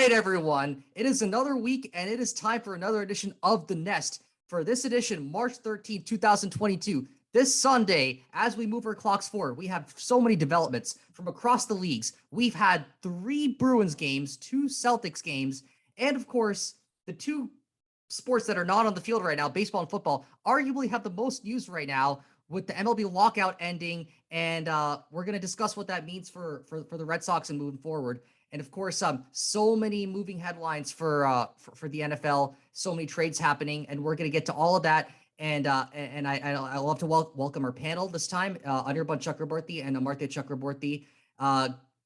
right, everyone. It is another week, and it is time for another edition of The Nest. For this edition, March 13th, 2022, this Sunday, as we move our clocks forward, we have so many developments from across the leagues. We've had 3 Bruins games, 2 Celtics games, and of course, the 2 sports that are not on the field right now, baseball and football, arguably have the most news right now with the MLB lockout ending, and we're going to discuss what that means for the Red Sox and moving forward. And of course, so many moving headlines for the NFL, so many trades happening, and we're going to get to all of that. And I love to welcome our panel this time, Anirban Chakraborty and Amartya Chakraborty.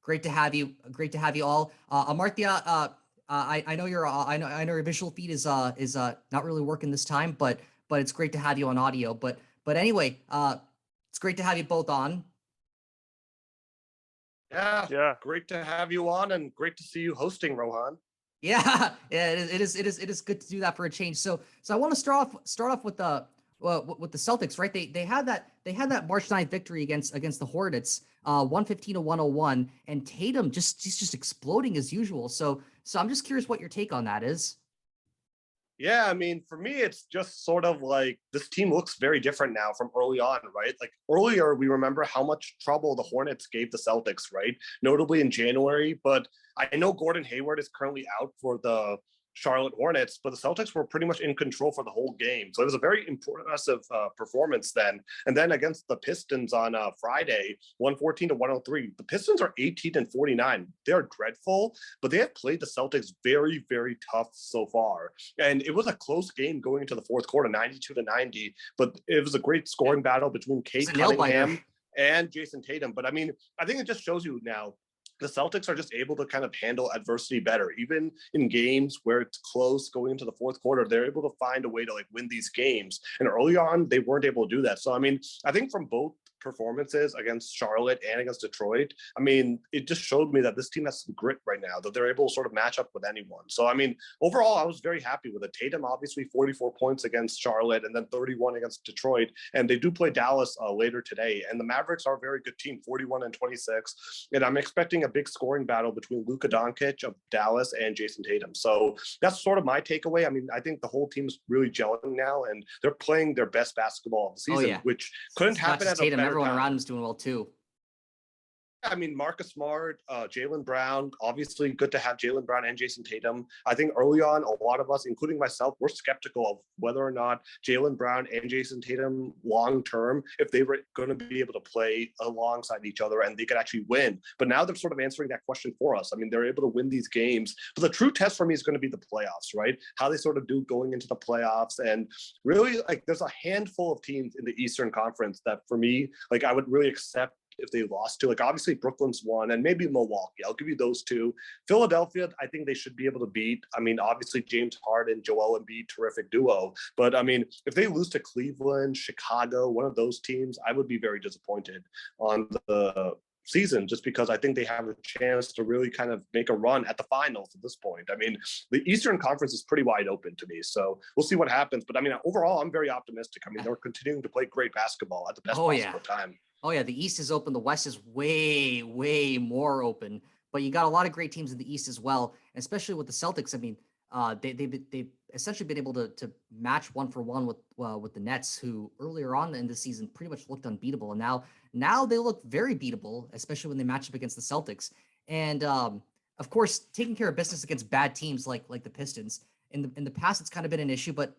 Great to have you. Great to have you all. Amartya, I know I know your visual feed is not really working this time, but it's great to have you on audio. But anyway, it's great to have you both on. Yeah. Great to have you on, and great to see you hosting, Rohan. Yeah, it is good to do that for a change. So I want to start off with the Celtics, right? They had that March 9th victory against the Hornets, 115-101, and Tatum he's just exploding as usual. So I'm just curious what your take on that is. Yeah, I mean, for me, it's just sort of like this team looks very different now from early on, right? Like earlier, we remember how much trouble the Hornets gave the Celtics, right? Notably in January. But I know Gordon Hayward is currently out for the Charlotte Hornets, but the Celtics were pretty much in control for the whole game. So it was a very impressive performance then. And then against the Pistons on Friday, 114-103. The Pistons are 18-49. They're dreadful, but they have played the Celtics very, very tough so far. And it was a close game going into the fourth quarter, 92-90. But it was a great scoring battle between Cade Cunningham and Jason Tatum. But I mean, I think it just shows you now the Celtics are just able to kind of handle adversity better. Even in games where it's close going into the fourth quarter, they're able to find a way to like win these games. And early on, they weren't able to do that. So, I mean, I think from both performances against Charlotte and against Detroit, I mean, it just showed me that this team has some grit right now, that they're able to sort of match up with anyone. So, I mean, overall, I was very happy with it. Tatum, obviously 44 points against Charlotte and then 31 against Detroit. And they do play Dallas later today. And the Mavericks are a very good team, 41-26. And I'm expecting a big scoring battle between Luka Doncic of Dallas and Jason Tatum. So that's sort of my takeaway. I mean, I think the whole team's really gelling now, and they're playing their best basketball of the season, which couldn't happen at Tatum. a better Everyone time. around him is doing well too. I mean, Marcus Smart, Jaylen Brown, obviously good to have Jaylen Brown and Jason Tatum. I think early on, a lot of us, including myself, were skeptical of whether or not Jaylen Brown and Jason Tatum long-term, if they were going to be able to play alongside each other and they could actually win. But now they're sort of answering that question for us. I mean, they're able to win these games. But the true test for me is going to be the playoffs, right? How they sort of do going into the playoffs. And really, like, there's a handful of teams in the Eastern Conference that, for me, like, I would really accept if they lost to. Like, obviously Brooklyn's one, and maybe Milwaukee. I'll give you those two. Philadelphia, I think they should be able to beat. I mean, obviously James Harden, Joel Embiid, terrific duo. But I mean, if they lose to Cleveland, Chicago, one of those teams, I would be very disappointed on the season, just because I think they have a chance to really kind of make a run at the finals at this point. I mean, the Eastern Conference is pretty wide open to me, so we'll see what happens. But I mean, overall, I'm very optimistic. I mean, they're continuing to play great basketball at the best possible time. Oh yeah, the East is open. The West is way, way more open. But you got a lot of great teams in the East as well, especially with the Celtics. I mean, they've essentially been able to match 1-for-1 with the Nets, who earlier on in the season pretty much looked unbeatable, and now they look very beatable, especially when they match up against the Celtics. And of course, taking care of business against bad teams like the Pistons. In the past, it's kind of been an issue, but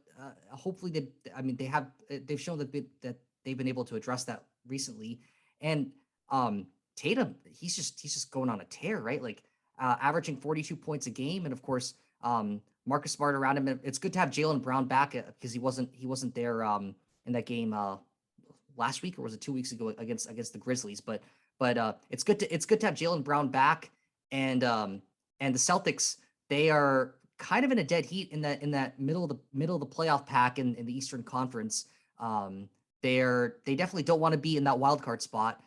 hopefully they've shown that they've been able to address that recently. And Tatum, he's just going on a tear, right? Like averaging 42 points a game, and of course Marcus Smart around him. It's good to have Jaylen Brown back because he wasn't there in that game last week, or was it 2 weeks ago against the Grizzlies? But it's good to have Jaylen Brown back, and the Celtics, they are kind of in a dead heat in that middle of the playoff pack in the Eastern Conference. They definitely don't want to be in that wild card spot.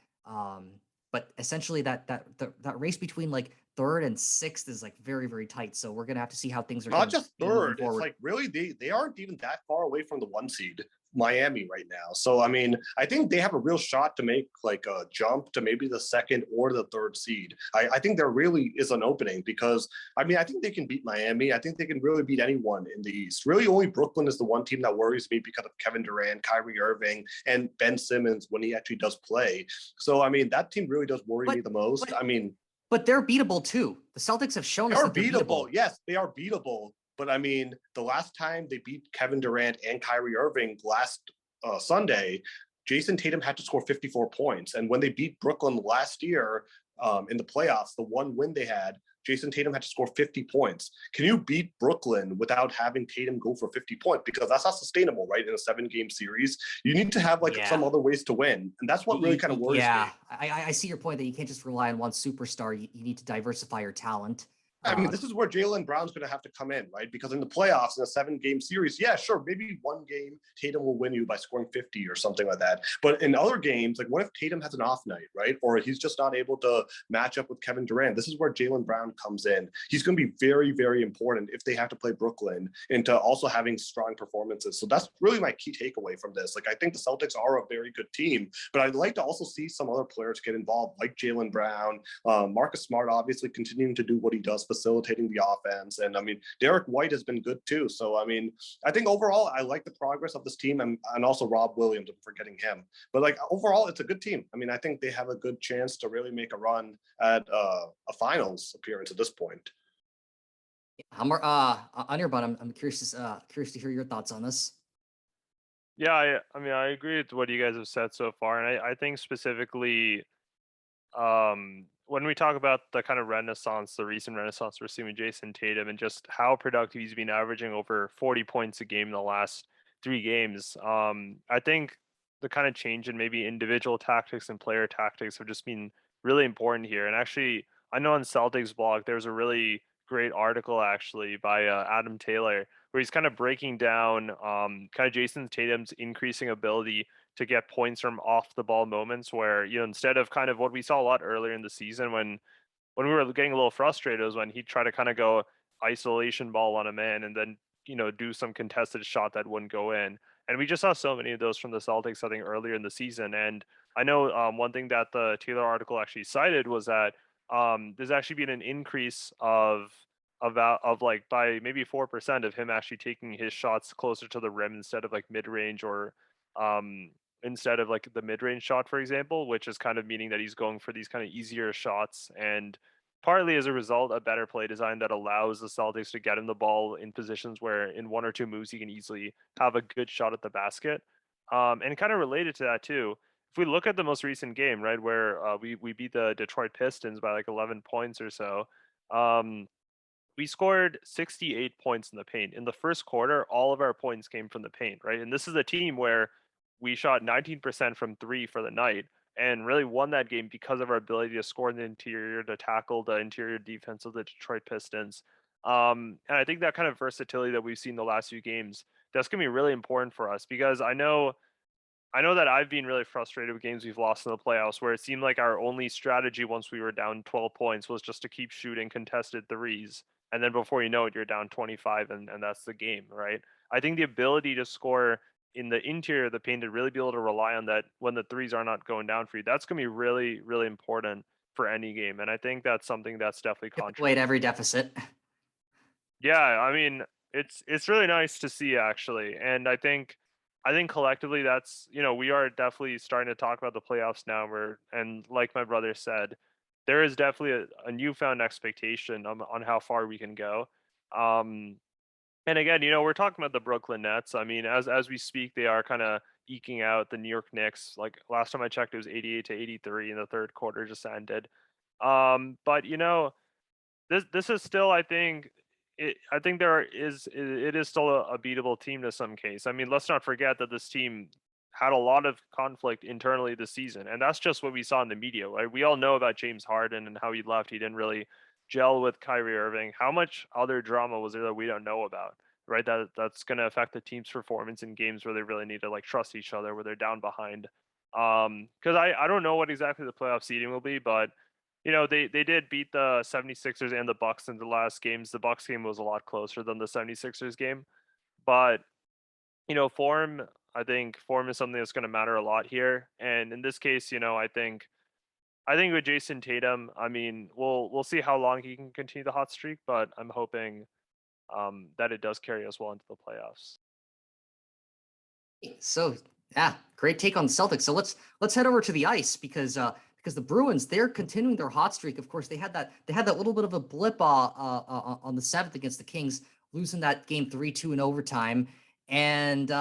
But essentially that race between like third and sixth is like very, very tight. So we're gonna have to see how things are. Not just third. It's like really they aren't even that far away from the 1 seed. Miami right now. So, I mean, I think they have a real shot to make like a jump to maybe the second or the third seed. I think there really is an opening because, I mean, I think they can beat Miami. I think they can really beat anyone in the East. Really, only Brooklyn is the one team that worries me because of Kevin Durant, Kyrie Irving, and Ben Simmons when he actually does play. So, I mean, that team really does worry me But the most. but I mean, but they're beatable too. The Celtics have shown they us are that they're beatable. beatable. Yes, they are beatable. But I mean, the last time they beat Kevin Durant and Kyrie Irving last Sunday, Jason Tatum had to score 54 points. And when they beat Brooklyn last year in the playoffs, the one win they had, Jason Tatum had to score 50 points. Can you beat Brooklyn without having Tatum go for 50 points? Because that's not sustainable, right? In a 7-game series, you need to have like Yeah. some other ways to win. And that's what really kind of worries me. Yeah, I see your point that you can't just rely on one superstar. You need to diversify your talent. I mean, this is where Jaylen Brown's going to have to come in, right? Because in the playoffs, in a 7-game series, yeah, sure, maybe one game Tatum will win you by scoring 50 or something like that. But in other games, like what if Tatum has an off night, right? Or he's just not able to match up with Kevin Durant. This is where Jaylen Brown comes in. He's going to be very, very important if they have to play Brooklyn into also having strong performances. So that's really my key takeaway from this. Like, I think the Celtics are a very good team, but I'd like to also see some other players get involved, like Jaylen Brown, Marcus Smart, obviously continuing to do what he does, facilitating the offense. And I mean, Derek White has been good too. So, I mean, I think overall, I like the progress of this team and also Rob Williams, I'm forgetting him. But like overall, it's a good team. I mean, I think they have a good chance to really make a run at a finals appearance at this point. Anirban, I'm curious to hear your thoughts on this. Yeah, I mean, I agree with what you guys have said so far, and I think specifically, when we talk about the kind of renaissance, the recent renaissance we're seeing with Jason Tatum, and just how productive he's been, averaging over 40 points a game in the last 3 games. I think the kind of change in maybe individual tactics and player tactics have just been really important here. And actually, I know on Celtics blog there's a really great article actually by Adam Taylor where he's kind of breaking down kind of Jason Tatum's increasing ability to get points from off the ball moments where, instead of kind of what we saw a lot earlier in the season when we were getting a little frustrated was when he'd try to kind of go isolation ball on a man and then, do some contested shot that wouldn't go in. And we just saw so many of those from the Celtics, I think, earlier in the season. And I know one thing that the Taylor article actually cited was that there's actually been an increase of like by maybe 4% of him actually taking his shots closer to the rim instead of like mid-range or instead of like the mid-range shot, for example, which is kind of meaning that he's going for these kind of easier shots, and partly as a result, a better play design that allows the Celtics to get him the ball in positions where in 1 or 2 moves he can easily have a good shot at the basket. And kind of related to that too, if we look at the most recent game, right, where we beat the Detroit Pistons by like 11 points or so, we scored 68 points in the paint. In the first quarter, all of our points came from the paint, right? And this is a team where we shot 19% from 3 for the night and really won that game because of our ability to score in the interior, to tackle the interior defense of the Detroit Pistons. And I think that kind of versatility that we've seen the last few games, that's going to be really important for us because I know that I've been really frustrated with games we've lost in the playoffs where it seemed like our only strategy once we were down 12 points was just to keep shooting contested threes. And then before you know it, you're down 25 and that's the game, right? I think the ability to score in the interior of the paint to really be able to rely on that when the threes are not going down for you, that's going to be really, really important for any game. And I think that's something that's definitely Wait, every deficit. Yeah, I mean, it's really nice to see actually. And I think collectively that's, we are definitely starting to talk about the playoffs now and like my brother said, there is definitely a newfound expectation on how far we can go. And again, we're talking about the Brooklyn Nets. I mean, as we speak, they are kind of eking out the New York Knicks. Like last time I checked, it was 88-83 in the third quarter just ended. But this is still, I think, it is still a beatable team to some case. I mean, let's not forget that this team had a lot of conflict internally this season, and that's just what we saw in the media, right? We all know about James Harden and how he left. He didn't really gel with Kyrie Irving. How much other drama was there that we don't know about, right? That's going to affect the team's performance in games where they really need to like trust each other, where they're down behind. Because I don't know what exactly the playoff seeding will be, but they did beat the 76ers and the Bucks in the last games. The Bucks game was a lot closer than the 76ers game. But, form, I think form is something that's going to matter a lot here. And in this case, I think with Jason Tatum, I mean, we'll see how long he can continue the hot streak, but I'm hoping that it does carry us well into the playoffs. So yeah, great take on the Celtics. So let's head over to the ice because the Bruins, they're continuing their hot streak. Of course, they had that little bit of a blip on the 7th against the Kings, losing that game 3-2 in overtime. And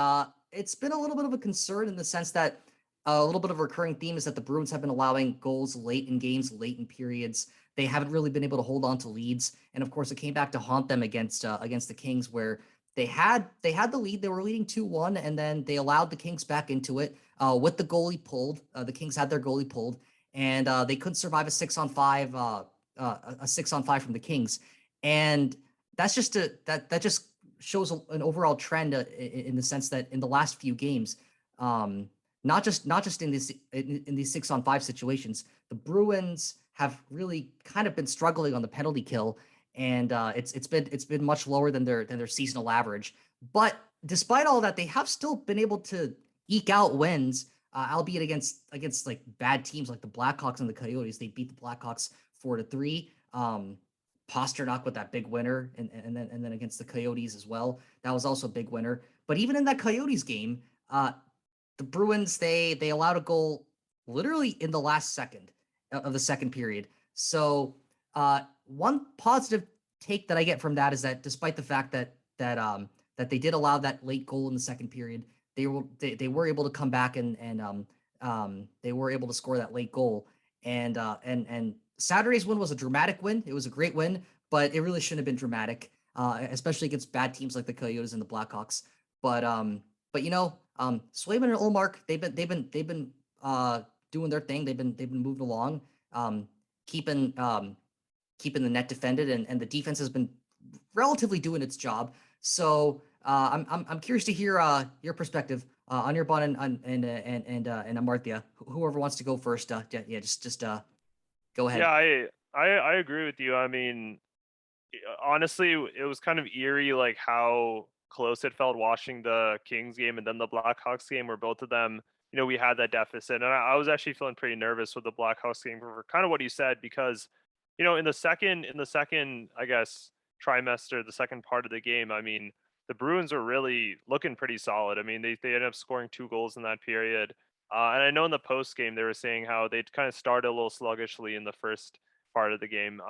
it's been a little bit of a concern in the sense that a little bit of a recurring theme is that the Bruins have been allowing goals late in games, late in periods. They haven't really been able to hold on to leads. And of course, it came back to haunt them against the Kings, where they had the lead. They were leading 2-1, and then they allowed the Kings back into it with the goalie pulled. The Kings had their goalie pulled, and they couldn't survive a 6-on-5 a 6-on-5 from the Kings. And that's just that just shows an overall trend in the sense that in the last few games, not just in these 6-on-5 situations, the Bruins have really kind of been struggling on the penalty kill, and it's been much lower than their seasonal average. But despite all that, they have still been able to eke out wins, albeit against like bad teams like the Blackhawks and the Coyotes. They beat the Blackhawks 4-3. Pasternak with that big winner, and then against the Coyotes as well. That was also a big winner. But even in that Coyotes game, the Bruins they allowed a goal literally in the last second of the second period. So one positive take that I get from that is that despite the fact that they did allow that late goal in the second period, they were able to come back and they were able to score that late goal. And Saturday's win was a dramatic win. It was a great win, but it really shouldn't have been dramatic, especially against bad teams like the Coyotes and the Blackhawks. But Swayman and Ullmark, they've been doing their thing. They've been moving along, keeping the net defended, and the defense has been relatively doing its job. So I'm curious to hear your perspective, Anirban and Amartya. Whoever wants to go first, just go ahead. Yeah, I agree with you. I mean, honestly, it was kind of eerie, like how close it felt watching the Kings game and then the Blackhawks game, where both of them, we had that deficit, and I was actually feeling pretty nervous with the Blackhawks game for kind of what you said, because, in the second, I guess, trimester, the second part of the game, I mean, the Bruins were really looking pretty solid. I mean, they ended up scoring 2 goals in that period. And I know in the post game they were saying how they'd kind of started a little sluggishly in the first part of the game,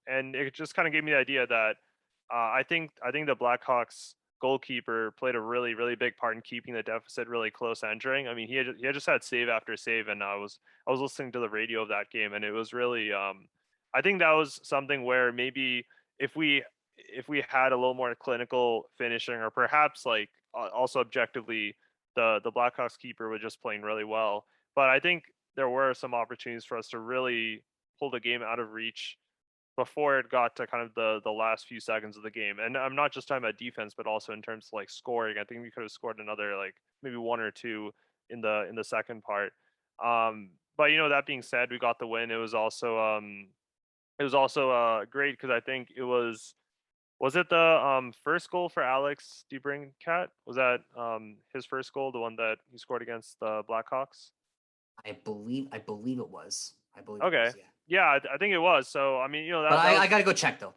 and it just kind of gave me the idea that I think the Blackhawks goalkeeper played a really, really big part in keeping the deficit really close entering. I mean, he had just had save after save, and I was listening to the radio of that game, and it was really I think that was something where maybe if we had a little more clinical finishing, or perhaps like also objectively the Blackhawks keeper was just playing really well. But I think there were some opportunities for us to really pull the game out of reach before it got to kind of the last few seconds of the game. And I'm not just talking about defense, but also in terms of like scoring. I think we could have scored another like maybe 1 or 2 in the second part. But that being said, we got the win. It was also great because I think it was it the first goal for Alex DeBrincat? Was that his first goal, the one that he scored against the Blackhawks? I believe it was. Okay. It was, yeah. Yeah, I think it was. So I mean, that, But that was, I gotta go check though.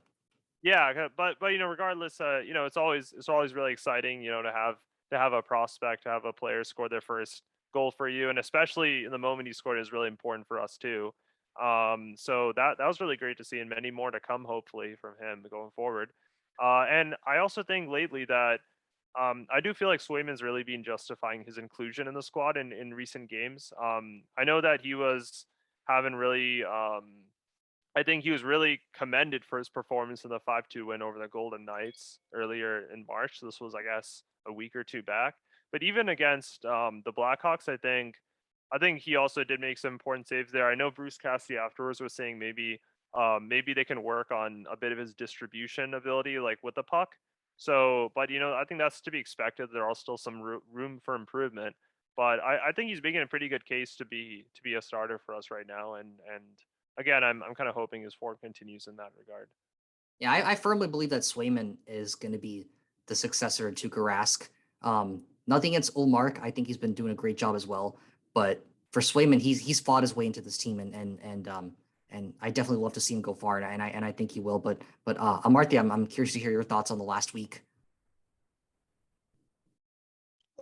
yeah, but regardless, it's always really exciting, to have a prospect, to have a player score their first goal for you, and especially in the moment he scored is really important for us too. So that was really great to see, and many more to come hopefully from him going forward. And I also think lately that I do feel like Swayman's really been justifying his inclusion in the squad in recent games. I know that he was having really, I think he was really commended for his performance in the 5-2 win over the Golden Knights earlier in March. This was, I guess, a week or two back. But even against the Blackhawks, I think he also did make some important saves there. I know Bruce Cassidy afterwards was saying maybe they can work on a bit of his distribution ability, like with the puck. So, but I think that's to be expected. There are still some room for improvement, but I think he's making a pretty good case to be a starter for us right now. And again, I'm kind of hoping his form continues in that regard. Yeah, I firmly believe that Swayman is going to be the successor to Tuukka Rask. Nothing against Ulmark. I think he's been doing a great job as well. But for Swayman, he's fought his way into this team, and I definitely love to see him go far, and I think he will. But Amartya, I'm curious to hear your thoughts on the last week.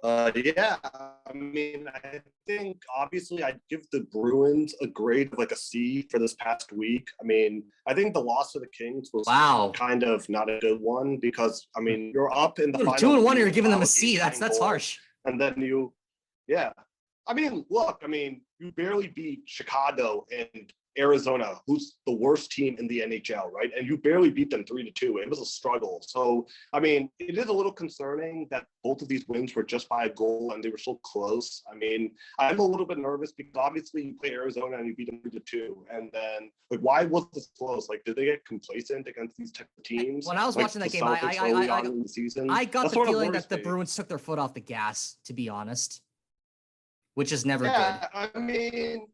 Yeah, I mean, I think obviously I'd give the Bruins a grade of like a C for this past week. I mean, I think the loss to the Kings was kind of not a good one because, I mean, you're up in the final 2-1, you're giving them a C. That's harsh. And then yeah. I mean, look, I mean, you barely beat Chicago and Arizona, who's the worst team in the NHL, right? And you barely beat them 3-2. It was a struggle. So, I mean, it is a little concerning that both of these wins were just by a goal and they were so close. I mean, I'm a little bit nervous because obviously you play Arizona and you beat them 3-2. And then, like, why was this close? Like, did they get complacent against these type of teams? When I was watching that game, I got the feeling that the Bruins took their foot off the gas, to be honest, which is never good. I mean,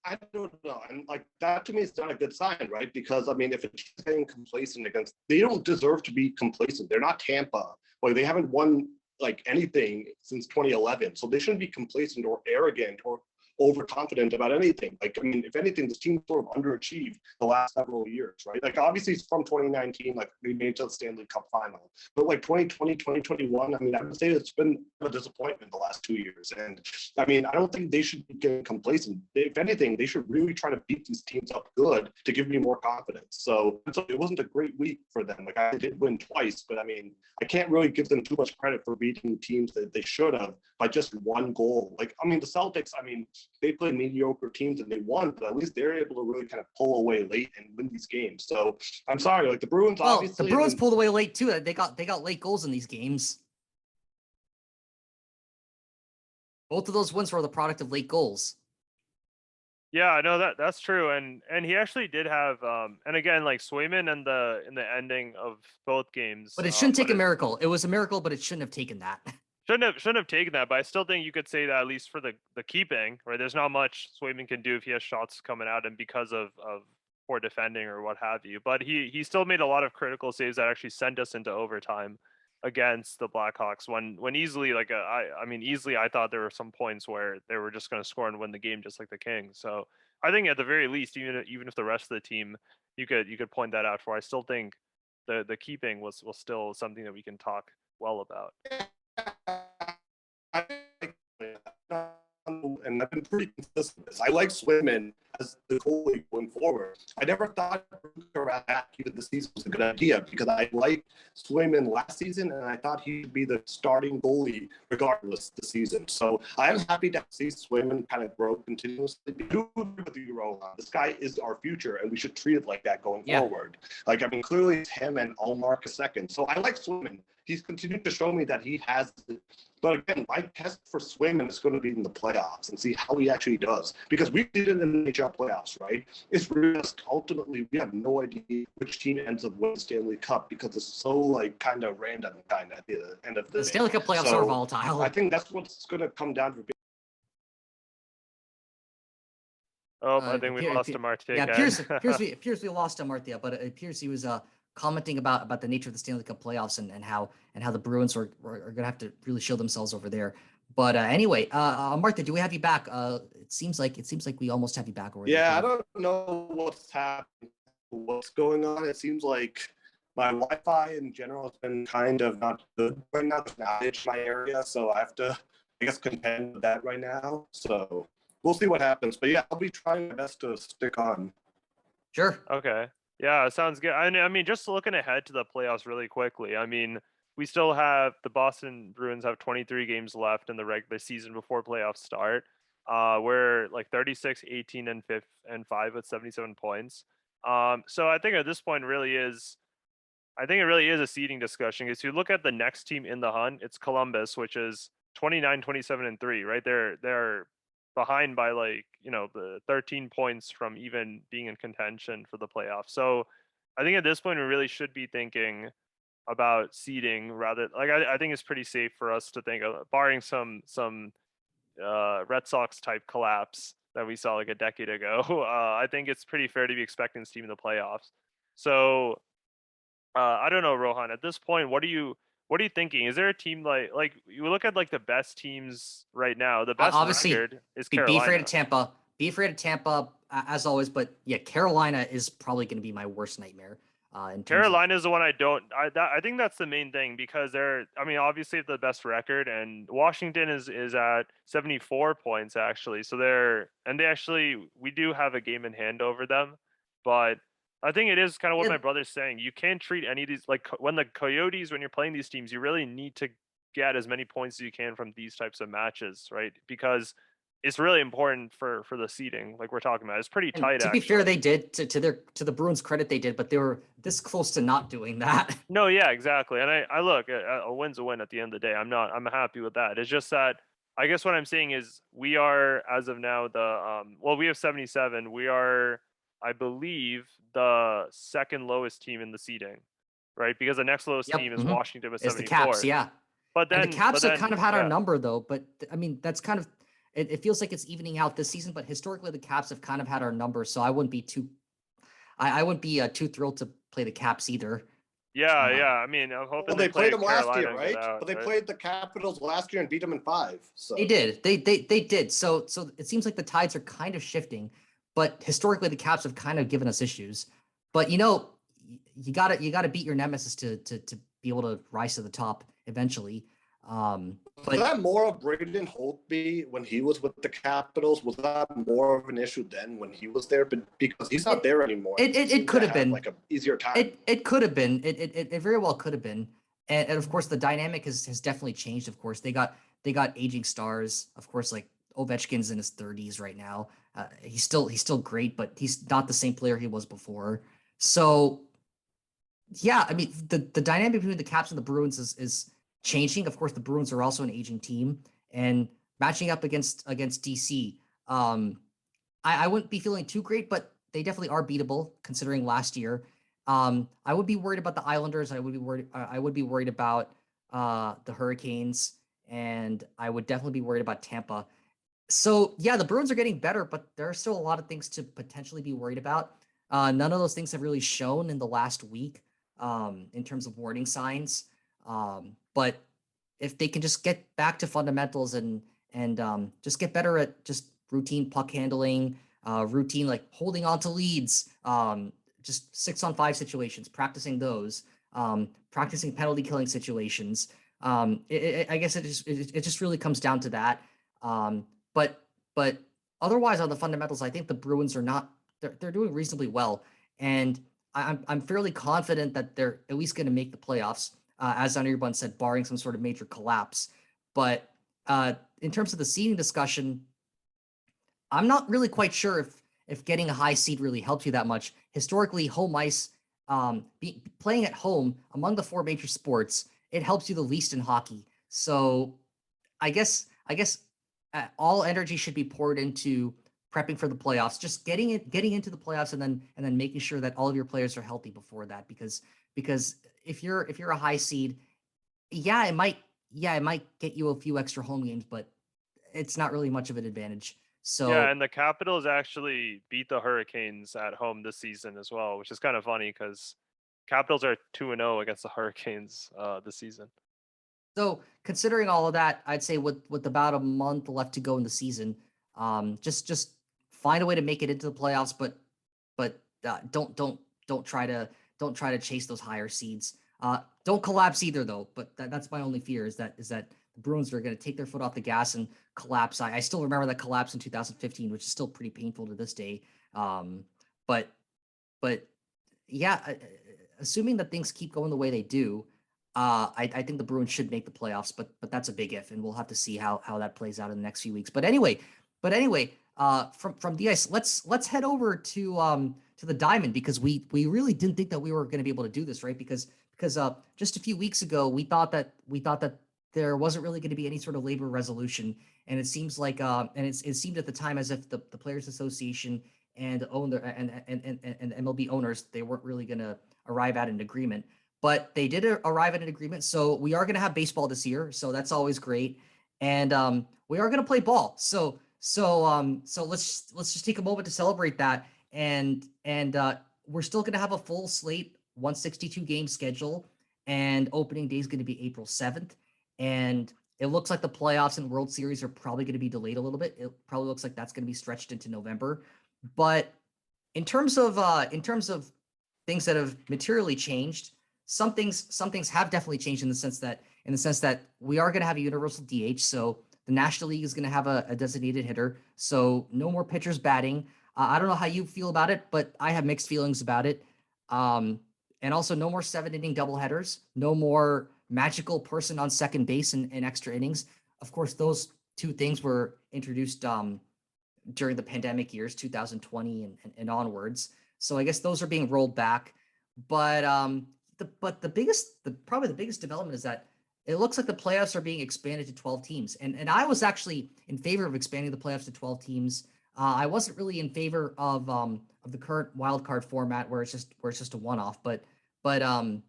I don't know. And like that to me is not a good sign, right? Because I mean, if it's getting complacent they don't deserve to be complacent. They're not Tampa. Like they haven't won like anything since 2011. So they shouldn't be complacent or arrogant or overconfident about anything. Like, I mean, if anything, this team sort of underachieved the last several years, right? Like, obviously, it's from 2019, like, they made it to the Stanley Cup final. But, like, 2020, 2021, I mean, I would say it's been a disappointment the last 2 years. And, I mean, I don't think they should be getting complacent. If anything, they should really try to beat these teams up good to give me more confidence. So it wasn't a great week for them. Like, I did win twice, but, I mean, I can't really give them too much credit for beating teams that they should have by just one goal. Like, I mean, the Celtics, I mean, they play mediocre teams and they won, but at least they're able to really kind of pull away late and win these games. So I'm sorry, like the Bruins, obviously. The Bruins pulled away late too. They got late goals in these games. Both of those wins were the product of late goals. Yeah, I know that's true, and he actually did have, and again, like Swayman in the ending of both games. But it shouldn't take a miracle. It was a miracle, but it shouldn't have taken that. Shouldn't have taken that, but I still think you could say that at least for the keeping, right? There's not much Swayman can do if he has shots coming out and because of poor defending or what have you. But he still made a lot of critical saves that actually sent us into overtime against the Blackhawks when easily, like I mean easily, I thought there were some points where they were just going to score and win the game just like the Kings. So I think at the very least, even if the rest of the team, you could point that out for. I still think the keeping was still something that we can talk well about. And I've been pretty consistent with this. I like Swayman as the goalie going forward. I never thought even the season was a good idea because I liked Swayman last season and I thought he would be the starting goalie regardless this season. So I'm happy to see Swayman kind of grow continuously. I do agree with you, Rohan. This guy is our future and we should treat it like that going forward. Like, I mean, clearly it's him and Ulmark a second. So I like Swayman. He's continued to show me that he has it. But again, my test for Swayman is going to be in the playoffs and see how he actually does. Because we did it in the NHL playoffs, right? It's just ultimately we have no idea which team ends up winning the Stanley Cup because it's so like kind of random kind of at the end of the day. Stanley Cup playoffs are volatile. I think that's what's going to come down to. I think we lost Amartya. Yeah, it appears we lost Amartya, but it appears he was commenting about the nature of the Stanley Cup playoffs and how the Bruins are going to have to really show themselves over there. But anyway, Amartya, do we have you back? It seems like we almost have you back over there. Yeah, I don't know what's happening, what's going on. It seems like my Wi-Fi in general has been kind of not good right now. There's an outage in my area, so I have to, I guess, contend with that right now. So we'll see what happens. But yeah, I'll be trying my best to stick on. Sure. Okay. Yeah, sounds good. I mean, just looking ahead to the playoffs really quickly. I mean, we still have the Boston Bruins have 23 games left in the regular season before playoffs start. We're like 36, 18, and 5 with 77 points. So I think at this point it really is a seeding discussion. Because if you look at the next team in the hunt, it's Columbus, which is 29, 27, and 3, right? They're behind by the 13 points from even being in contention for the playoffs. So I think at this point we really should be thinking about seeding rather. Like I think it's pretty safe for us to think of, barring some Red Sox type collapse that we saw like a decade ago. I think it's pretty fair to be expecting this team in the playoffs. So I don't know, Rohan. At this point, what are you what are you thinking? Is there a team like you look at like the best teams right now? The best Obviously, record is be afraid Carolina. of Tampa. Be afraid of Tampa as always. But yeah, Carolina is probably going to be my worst nightmare. In terms of Carolina is the one I think that's the main thing because I mean, obviously the best record, and Washington is at 74 points actually. So we do have a game in hand over them, but I think it is kind of what yeah, my brother's saying. You can't treat any of these like when the Coyotes, when you're playing these teams, you really need to get as many points as you can from these types of matches, right? Because it's really important for the seeding, like we're talking about. It's pretty and tight to be fair, actually. they did to the Bruins' credit, they did, but they were this close to not doing that. No, yeah, exactly. And I look, a win's a win at the end of the day. I'm happy with that. It's just that I guess what I'm saying is we are, as of now, we have 77. We are, I believe, the second lowest team in the seeding, right? Because the next lowest Yep, team is Washington with it's the Caps, 74. yeah. But And the then, Caps have kind of had our yeah. number though. But I mean, that's kind of it feels like it's evening out this season. But historically, the Caps have kind of had our number, so I wouldn't be I wouldn't be too thrilled to play the Caps either. Yeah, Uh, yeah. I mean, I'm hoping Well, they they play played them last Carolina year, and get right? out, But they right? played the Capitals last year and beat them in 5. So They did. They did. So it seems like the tides are kind of shifting, but historically the Caps have kind of given us issues. But you gotta beat your nemesis to be able to rise to the top eventually. was But that more of Braden Holtby when he was with the Capitals? Was that more of an issue then when he was there? But because he's not there anymore, it could have been like a easier time. it could have been it very well could have been. And of course the dynamic has definitely changed. Of course they got aging stars. Of course, like Ovechkin's in his 30s right now. He's still great, but he's not the same player he was before. So yeah, I mean the dynamic between the Caps and the Bruins is changing. Of course, the Bruins are also an aging team, and matching up against DC. I wouldn't be feeling too great, but they definitely are beatable considering last year. I would be worried about the Islanders. I would be worried about the Hurricanes, and I would definitely be worried about Tampa. So yeah, the Bruins are getting better, but there are still a lot of things to potentially be worried about. None of those things have really shown in the last week in terms of warning signs. But if they can just get back to fundamentals and just get better at just routine puck handling, routine like holding on to leads, just 6-on-5 situations, practicing those, practicing penalty killing situations. I guess it just really comes down to that. But but otherwise on the fundamentals, I think the Bruins are not they're doing reasonably well, and I'm fairly confident that they're at least going to make the playoffs, as Anirban said, barring some sort of major collapse. But in terms of the seeding discussion, I'm not really quite sure if getting a high seed really helps you that much. Historically, home ice, playing at home among the 4 major sports, it helps you the least in hockey. So I guess all energy should be poured into prepping for the playoffs, just getting into the playoffs, and then making sure that all of your players are healthy before that. Because if you're a high seed, it might get you a few extra home games, but it's not really much of an advantage. Yeah, So and the Capitals actually beat the Hurricanes at home this season as well, which is kind of funny because Capitals are 2-0 against the Hurricanes this season. So considering all of that, I'd say with about a month left to go in the season, just find a way to make it into the playoffs, but don't try to chase those higher seeds. Don't collapse either though. But that's my only fear is that the Bruins are going to take their foot off the gas and collapse. I still remember that collapse in 2015, which is still pretty painful to this day. But but yeah, assuming that things keep going the way they do, I think the Bruins should make the playoffs, but that's a big if, and we'll have to see how that plays out in the next few weeks. But anyway, from the ice, let's head over to the diamond because we really didn't think that we were going to be able to do this, right? Because just a few weeks ago we thought that there wasn't really going to be any sort of labor resolution, and it seems like it seemed at the time as if the Players Association and the owner and MLB owners, they weren't really going to arrive at an agreement. But they did arrive at an agreement, so we are going to have baseball this year, so that's always great, and we are going to play ball. So let's just take a moment to celebrate that, and we're still going to have a full slate, 162 game schedule, and opening day is going to be April 7th. And it looks like the playoffs and World Series are probably going to be delayed a little bit. It probably looks like that's going to be stretched into November. But in terms of things that have materially changed, some things have definitely changed in the sense that we are going to have a universal DH. So the National League is going to have a designated hitter. So no more pitchers batting. I don't know how you feel about it, but I have mixed feelings about it. And also no more 7-inning doubleheaders, no more magical person on second base and extra innings. Of course, those two things were introduced during the pandemic years, 2020 and onwards. So I guess those are being rolled back. But probably the biggest development is that it looks like the playoffs are being expanded to 12 teams. And I was actually in favor of expanding the playoffs to 12 teams. I wasn't really in favor of the current wild card format where it's just a one-off. But I'm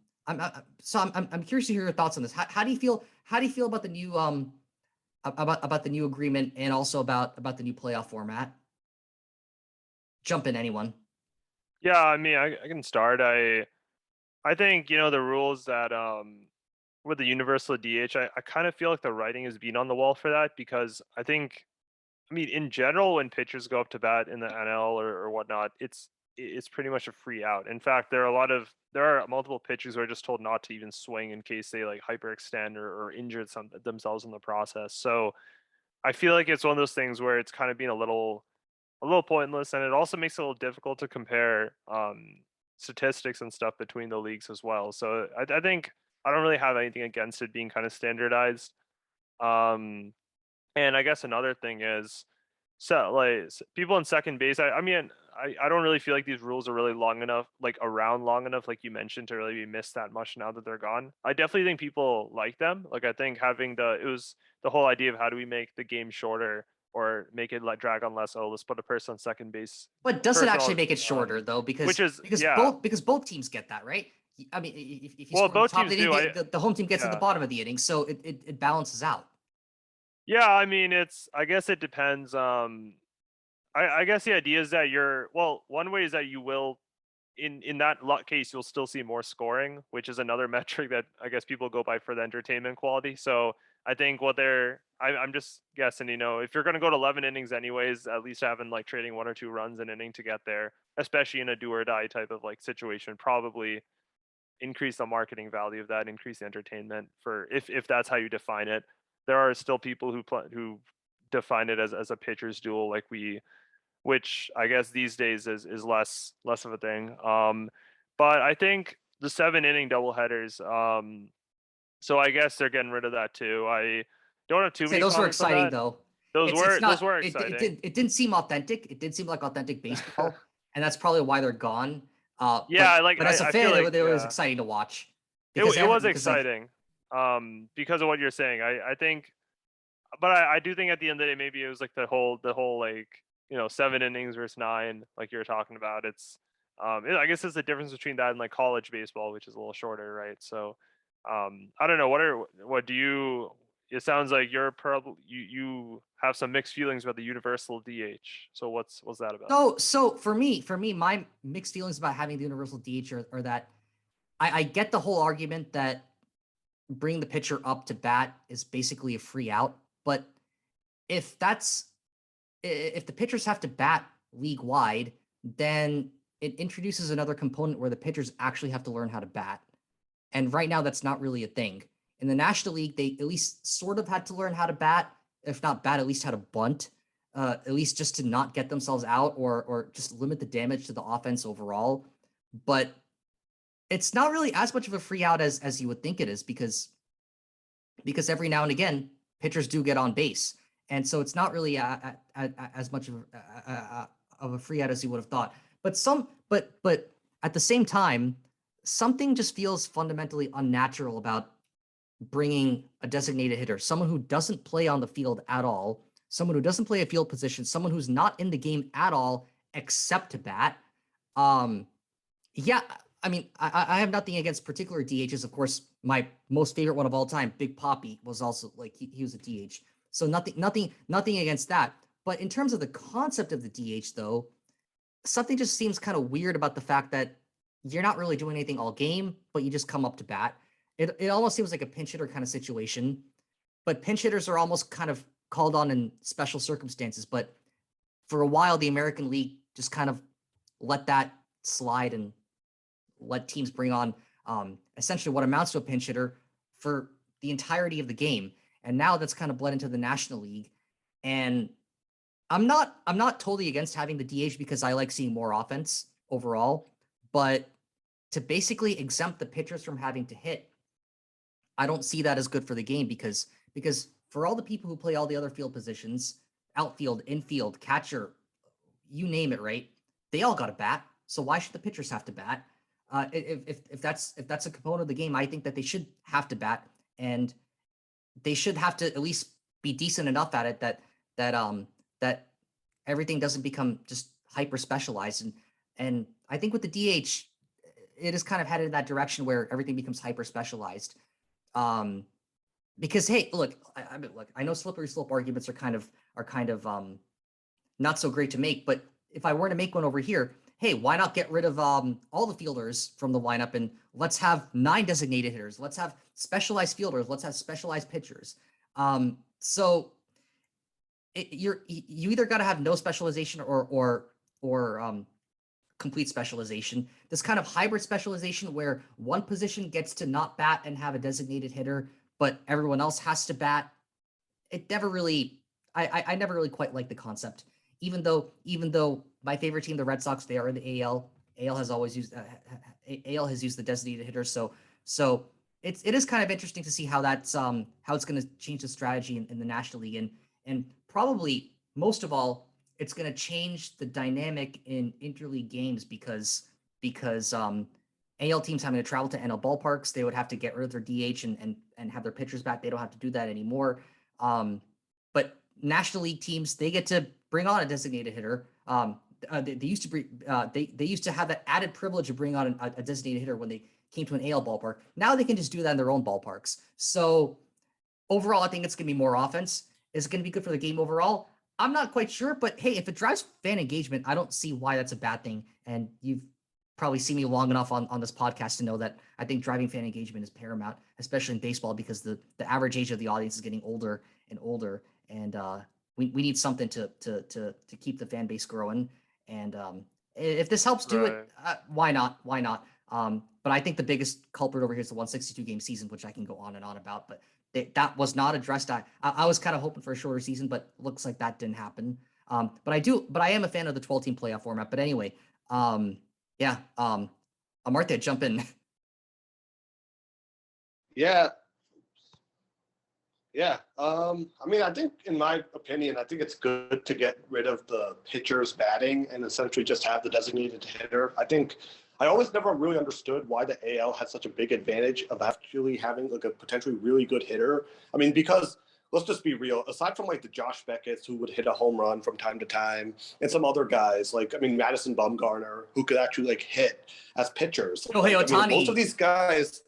curious to hear your thoughts on this. How do you feel about the new about the new agreement and also about the new playoff format? Jump in, anyone. Yeah, I mean, I can start. I think, the rules that with the universal DH, I kind of feel like the writing has been on the wall for that, because I mean, in general, when pitchers go up to bat in the NL or whatnot, it's pretty much a free out. In fact, there are multiple pitchers who are just told not to even swing in case they like hyperextend or injured themselves in the process. So I feel like it's one of those things where it's kind of been a little pointless, and it also makes it a little difficult to compare statistics and stuff between the leagues as well. So I think I don't really have anything against it being kind of standardized. And I guess another thing is, so like people in second base, I mean, I don't really feel like these rules are really around long enough, like you mentioned, to really be missed that much now that they're gone. I definitely think people like them. Like, I think it was the whole idea of how do we make the game shorter or make it drag on less. Oh, let's put a person on second base. But does it actually make it shorter though? Because both teams get that, right? I mean, if you score both top of teams the inning, do. the home team gets at the bottom of the inning, so it balances out. Yeah, I mean, I guess it depends. I guess the idea is that one way is that you will, in that case, you'll still see more scoring, which is another metric that I guess people go by for the entertainment quality. So I think I'm just guessing, if you're going to go to 11 innings anyways, at least having like trading 1 or 2 runs an inning to get there, especially in a do or die type of like situation, probably increase the marketing value of that, increase the entertainment for if that's how you define it. There are still people who define it as a pitcher's duel, which I guess these days is less of a thing. But I think the 7-inning doubleheaders. So I guess they're getting rid of that too. I don't have too many. Those were comments on exciting that. though. Those were exciting. It didn't seem authentic. It didn't seem like authentic baseball, and that's probably why they're gone. Yeah, but as a fan, it was exciting to watch. It was exciting, because of what you're saying. I think, but I do think at the end of the day, maybe it was like the whole like 7 innings versus 9, like you were talking about. It's I guess it's the difference between that and like college baseball, which is a little shorter, right? So I don't know. What do you? It sounds like you have some mixed feelings about the universal DH. So what's that about? So for me, my mixed feelings about having the universal DH are that I get the whole argument that bringing the pitcher up to bat is basically a free out, but if the pitchers have to bat league wide, then it introduces another component where the pitchers actually have to learn how to bat. And right now, that's not really a thing. In the National League, they at least sort of had to learn how to bat, if not bat, at least how to bunt, at least just to not get themselves out or just limit the damage to the offense overall. But it's not really as much of a free out as you would think it is, because every now and again, pitchers do get on base. And so it's not really as much of a free out as you would have thought. But at the same time, something just feels fundamentally unnatural about bringing a designated hitter, someone who doesn't play on the field at all, someone who doesn't play a field position, someone who's not in the game at all except to bat. Yeah, I mean, I have nothing against particular DHs. Of course, my most favorite one of all time, Big Papi, was also like he was a DH. So nothing against that. But in terms of the concept of the DH, though, something just seems kind of weird about the fact that you're not really doing anything all game, but you just come up to bat. it almost seems like a pinch hitter kind of situation, but pinch hitters are almost kind of called on in special circumstances. But for a while, the American League just kind of let that slide and let teams bring on essentially what amounts to a pinch hitter for the entirety of the game. And now that's kind of bled into the National League. And I'm not totally against having the DH because I like seeing more offense overall, but to basically exempt the pitchers from having to hit, I don't see that as good for the game because for all the people who play all the other field positions, outfield, infield, catcher, you name it, right? They all got to bat. So why should the pitchers have to bat? If that's a component of the game, I think that they should have to bat, and they should have to at least be decent enough at it that everything doesn't become just hyper specialized. And I think with the DH, it is kind of headed in that direction where everything becomes hyper specialized. Because hey, look, I know slippery slope arguments are kind of not so great to make, but if I were to make one over here, hey, why not get rid of all the fielders from the lineup and let's have 9 designated hitters. Let's have specialized fielders. Let's have specialized pitchers. So you either got to have no specialization or complete specialization. This kind of hybrid specialization where one position gets to not bat and have a designated hitter, but everyone else has to bat. It never really, I never really quite liked the concept. Even though my favorite team, the Red Sox, they are in the AL. AL has always used AL has used the designated hitter. So it is kind of interesting to see how that's how it's going to change the strategy in the National League, and probably most of all, it's going to change the dynamic in interleague games because AL teams having to travel to NL ballparks, they would have to get rid of their DH and have their pitchers back. They don't have to do that anymore. But National League teams, they get to bring on a designated hitter. They used to they used to have that added privilege of bringing on a designated hitter when they came to an AL ballpark. Now they can just do that in their own ballparks. So overall, I think it's going to be more offense. Is it going to be good for the game overall? I'm not quite sure, but hey, if it drives fan engagement, I don't see why that's a bad thing. And you've probably seen me long enough on this podcast to know that I think driving fan engagement is paramount, especially in baseball, because the average age of the audience is getting older and older. And we need something to keep the fan base growing. And if this helps do it, why not? Why not? But I think the biggest culprit over here is the 162 game season, which I can go on and on about. But that was not addressed. I was kind of hoping for a shorter season, but looks like that didn't happen. But I am a fan of the 12-team playoff format. But anyway, yeah. Amartya, jump in. Yeah. I mean, I think, in my opinion, I think it's good to get rid of the pitchers batting and essentially just have the designated hitter. I always never really understood why the AL had such a big advantage of actually having like a potentially really good hitter. I mean, because let's just be real, aside from like the Josh Beckett's who would hit a home run from time to time and some other guys, like, I mean, Madison Bumgarner, who could actually like hit as pitchers. Shohei Ohtani. I mean, most of these guys,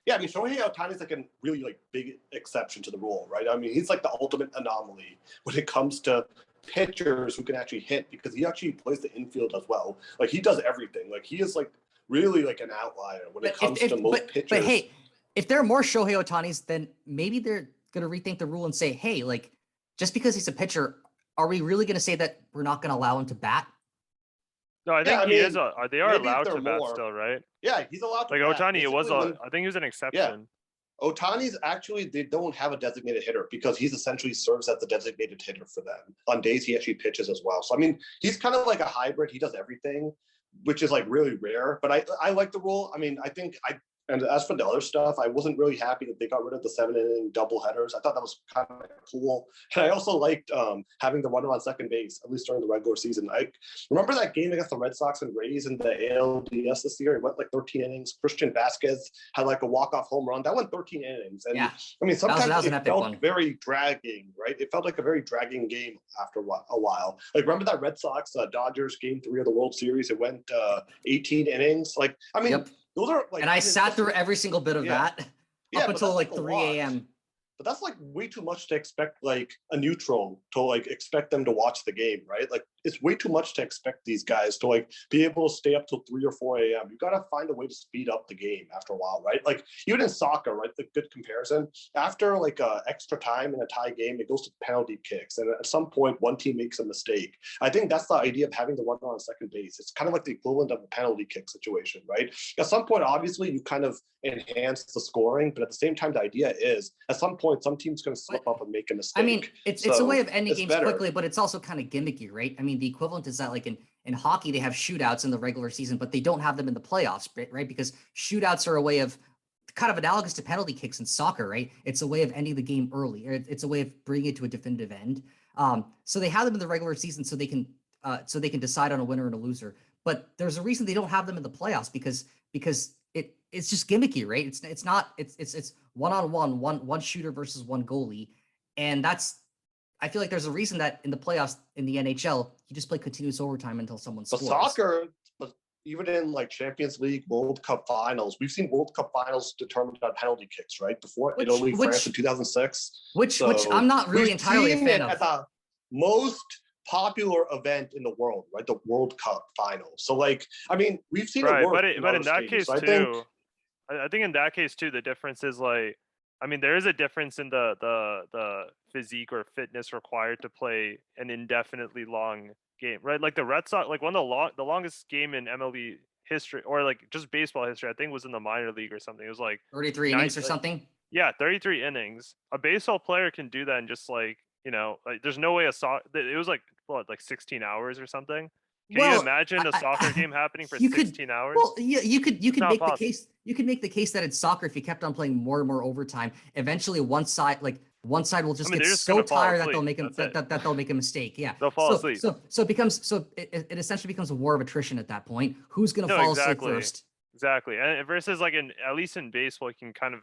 yeah, I mean, Shohei Ohtani is like a really like big exception to the rule, right? I mean, he's like the ultimate anomaly when it comes to pitchers who can actually hit, because he actually plays the infield as well. Like, he does everything. Like, he is like really like an outlier when it comes to most pitchers. But hey, if there are more Shohei Ohtanis, then maybe they're going to rethink the rule and say, hey, like, just because he's a pitcher, are we really going to say that we're not going to allow him to bat? No, I think he is. They are allowed to bat still, right? Yeah, he's allowed to like bat. Ohtani, I think he was an exception. Yeah. Ohtani's actually, they don't have a designated hitter because he's essentially serves as the designated hitter for them. On days he actually pitches as well. So, I mean, he's kind of like a hybrid. He does everything, which is like really rare. But I like the rule. I mean, and as for the other stuff, I wasn't really happy that they got rid of the 7-inning doubleheaders. I thought that was kind of cool. And I also liked having the runner on second base, at least during the regular season. I remember that game against the Red Sox and Rays in the ALDS this year. It went like 13 innings. Christian Vasquez had like a walk-off home run. That went 13 innings. And yeah. I mean, sometimes it felt very dragging, right? It felt like a very dragging game after a while. Like, remember that Red Sox Dodgers game 3 of the World Series? It went 18 innings. Like, I mean, yep. Those are like, and I sat through every single bit of that up until like 3 a.m. but that's like way too much to expect like a neutral to like expect them to watch the game, right? Like it's way too much to expect these guys to like be able to stay up till 3 or 4 a.m. You got to find a way to speed up the game after a while, right? Like even in soccer, right? The good comparison, after like extra time in a tie game, it goes to penalty kicks. And at some point, one team makes a mistake. I think that's the idea of having the runner on second base. It's kind of like the equivalent of a penalty kick situation, right? At some point, obviously, you kind of enhance the scoring, but at the same time, the idea is at some point, some team's going to slip up and make a mistake. I mean, it's a way of ending games quickly, but it's also kind of gimmicky, right? I mean, the equivalent is that like in hockey, they have shootouts in the regular season, but they don't have them in the playoffs, right? Because shootouts are a way of kind of analogous to penalty kicks in soccer, right? It's a way of ending the game early. It's a way of bringing it to a definitive end. So they have them in the regular season so they can decide on a winner and a loser. But there's a reason they don't have them in the playoffs because it's just gimmicky, right? It's not one-on-one, one shooter versus one goalie. And I feel like there's a reason that in the playoffs in the NHL, you just play continuous overtime until someone scores. But even in like Champions League, World Cup finals, we've seen World Cup finals determined on penalty kicks, right? Before Italy, France in 2006. Which I'm not really entirely a fan of. At the most popular event in the world, right? The World Cup final. So like, I mean, we've seen it work. But in that case too, I think in that case too, the difference is like, I mean, there is a difference in the physique or fitness required to play an indefinitely long game, right? Like the Red Sox, like one of the longest game in MLB history, or like just baseball history, I think was in the minor league or something. It was like 33 innings or something. Yeah, 33 innings. A baseball player can do that in just like, you know, like there's no way it was like what, like 16 hours or something. Can you imagine a soccer game happening for 16 hours? Well, yeah, you could make the case. You could make the case that in soccer, if you kept on playing more and more overtime, eventually one side will just get so tired that they'll make a mistake. Yeah, they'll fall asleep. So it essentially becomes a war of attrition at that point. Who's going to fall asleep first? Exactly, and versus like at least in baseball, you can kind of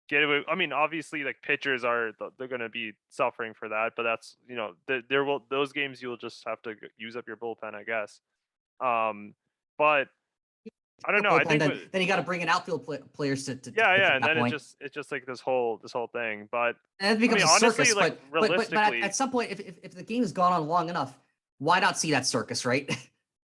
get away. I mean, obviously, like pitchers they're going to be suffering for that, but that's, you know, those games you'll just have to use up your bullpen, I guess. But I don't know. I think then you got to bring in outfield players to and then it's just like this whole thing. But and it becomes a honestly, circus. like realistically, but at some point, if the game has gone on long enough, why not see that circus, right?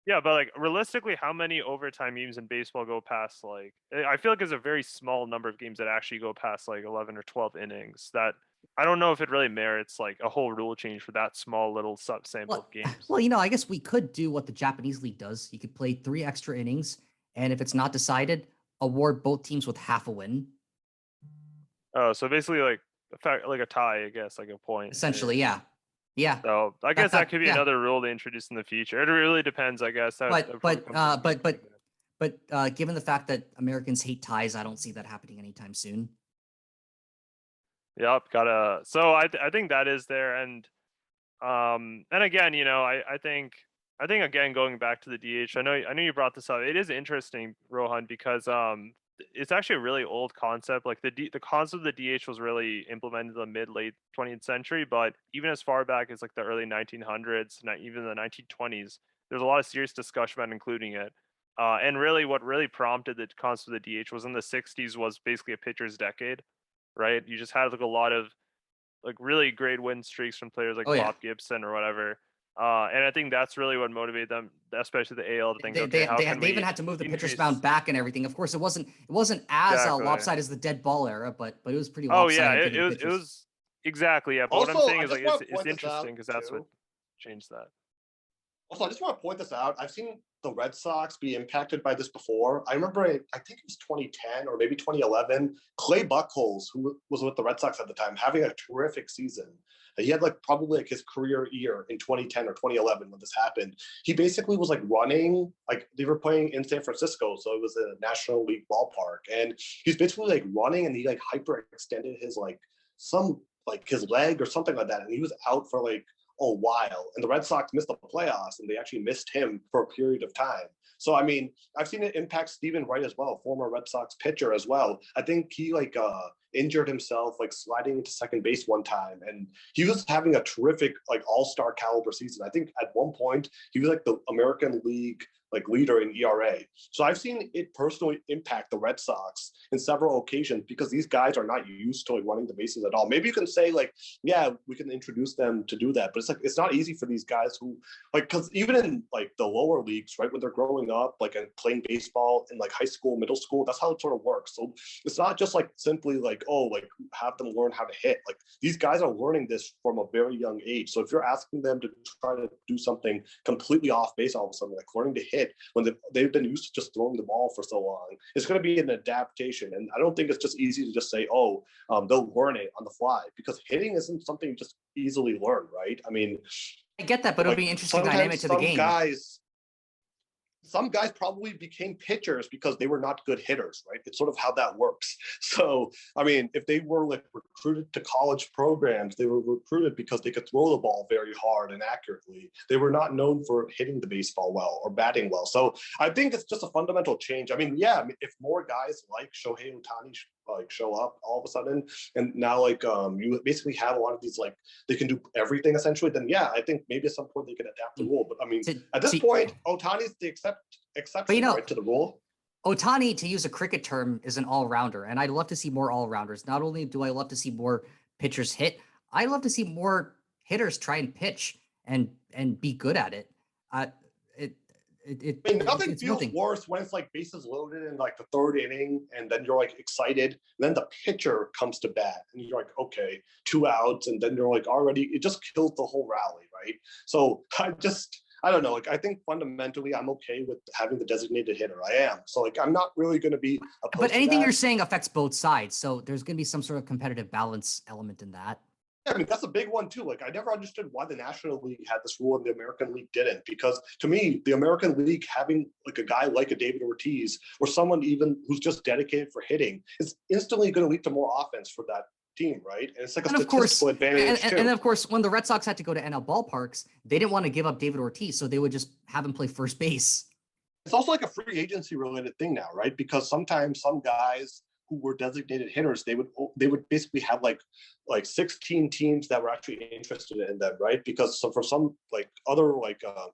Yeah, but like realistically, how many overtime games in baseball go past like? I feel like there's a very small number of games that actually go past like 11 or 12 innings. That I don't know if it really merits like a whole rule change for that small little subsample of games. Well, you know, I guess we could do what the Japanese league does. You could play 3 extra innings, and if it's not decided, award both teams with half a win. Oh, so basically like a tie, I guess, like a point. Essentially, yeah. Yeah. So I guess that could be another rule to introduce in the future. It really depends, I guess. But given the fact that Americans hate ties, I don't see that happening anytime soon. Yep, gotta. So I think that is there, and again, you know, I think again going back to the DH. I know you brought this up. It is interesting, Rohan, because it's actually a really old concept. Like the concept of the DH was really implemented in the mid-late 20th century, but even as far back as like the early 1900s, even the 1920s, there's a lot of serious discussion about including it. And really, what really prompted the concept of the DH was in the 60s was basically a pitcher's decade, right? You just had like a lot of like really great win streaks from players like Bob Gibson or whatever. And I think that's really what motivated them, especially the AL, to think they even had to move the pitcher's mound back and everything. Of course, it wasn't as lopsided as the dead ball era, but it was pretty lopsided. It was exactly, yeah. But also, what I'm saying is like it's interesting because that's what changed that. Also, I just want to point this out. I've seen the Red Sox be impacted by this before. I remember, I think it was 2010 or maybe 2011, Clay Buchholz, who was with the Red Sox at the time, having a terrific season. He had like probably like his career year in 2010 or 2011 when this happened. He basically was like running, like they were playing in San Francisco, so it was a National League ballpark, and he's basically like running, and he like hyperextended his his leg or something like that, and he was out for like a while. And the Red Sox missed the playoffs, and they actually missed him for a period of time. So I mean, I've seen it impact Stephen Wright as well, former Red Sox pitcher as well. I think he injured himself sliding into second base one time, and he was having a terrific all-star caliber season. I think at one point he was the American League leader in ERA. So I've seen it personally impact the Red Sox in several occasions because these guys are not used to running the bases at all. Maybe you can say yeah, we can introduce them to do that, but it's not easy for these guys who because even in the lower leagues, right, when they're growing up and playing baseball in high school, middle school, that's how it sort of works. So it's not just simply have them learn how to hit. These guys are learning this from a very young age. So if you're asking them to try to do something completely off base all of a sudden, learning to hit when they've been used to just throwing the ball for so long, it's going to be an adaptation. And I don't think it's just easy to just say, they'll learn it on the fly, because hitting isn't something you just easily learn, right? I mean, I get that, but it'll be an interesting dynamic to the game. Some guys probably became pitchers because they were not good hitters, right? It's sort of how that works. So, I mean, if they were recruited to college programs, they were recruited because they could throw the ball very hard and accurately. They were not known for hitting the baseball well or batting well. So I think it's just a fundamental change. I mean, if more guys like Shohei Ohtani show up all of a sudden, and now you basically have a lot of these they can do everything essentially, then I think maybe at some point they can adapt the rule. But I mean, at this point, Ohtani's the exception, right, to the rule. Ohtani, to use a cricket term, is an all-rounder, and I'd love to see more all-rounders. Not only do I love to see more pitchers hit, I love to see more hitters try and pitch and be good at it. Nothing feels worse when it's bases loaded in the third inning, and then you're excited, and then the pitcher comes to bat, and you're okay, 2 outs, and then you're already, it just kills the whole rally, right? So I don't know. I think fundamentally I'm okay with having the designated hitter. I am. So I'm not really going to be opposed But anything to that. you're saying affects both sides, so there's going to be some sort of competitive balance element in that. I mean, that's a big one too. I never understood why the National League had this rule and the American League didn't, because to me, the American League having a guy like a David Ortiz or someone even who's just dedicated for hitting is instantly going to lead to more offense for that team, right? And it's a statistical advantage too. And of course, when the Red Sox had to go to NL ballparks, they didn't want to give up David Ortiz, so they would just have him play first base. It's also a free agency related thing now, right? Because sometimes some guys who were designated hitters, they would basically have 16 teams that were actually interested in them, right? Because for some other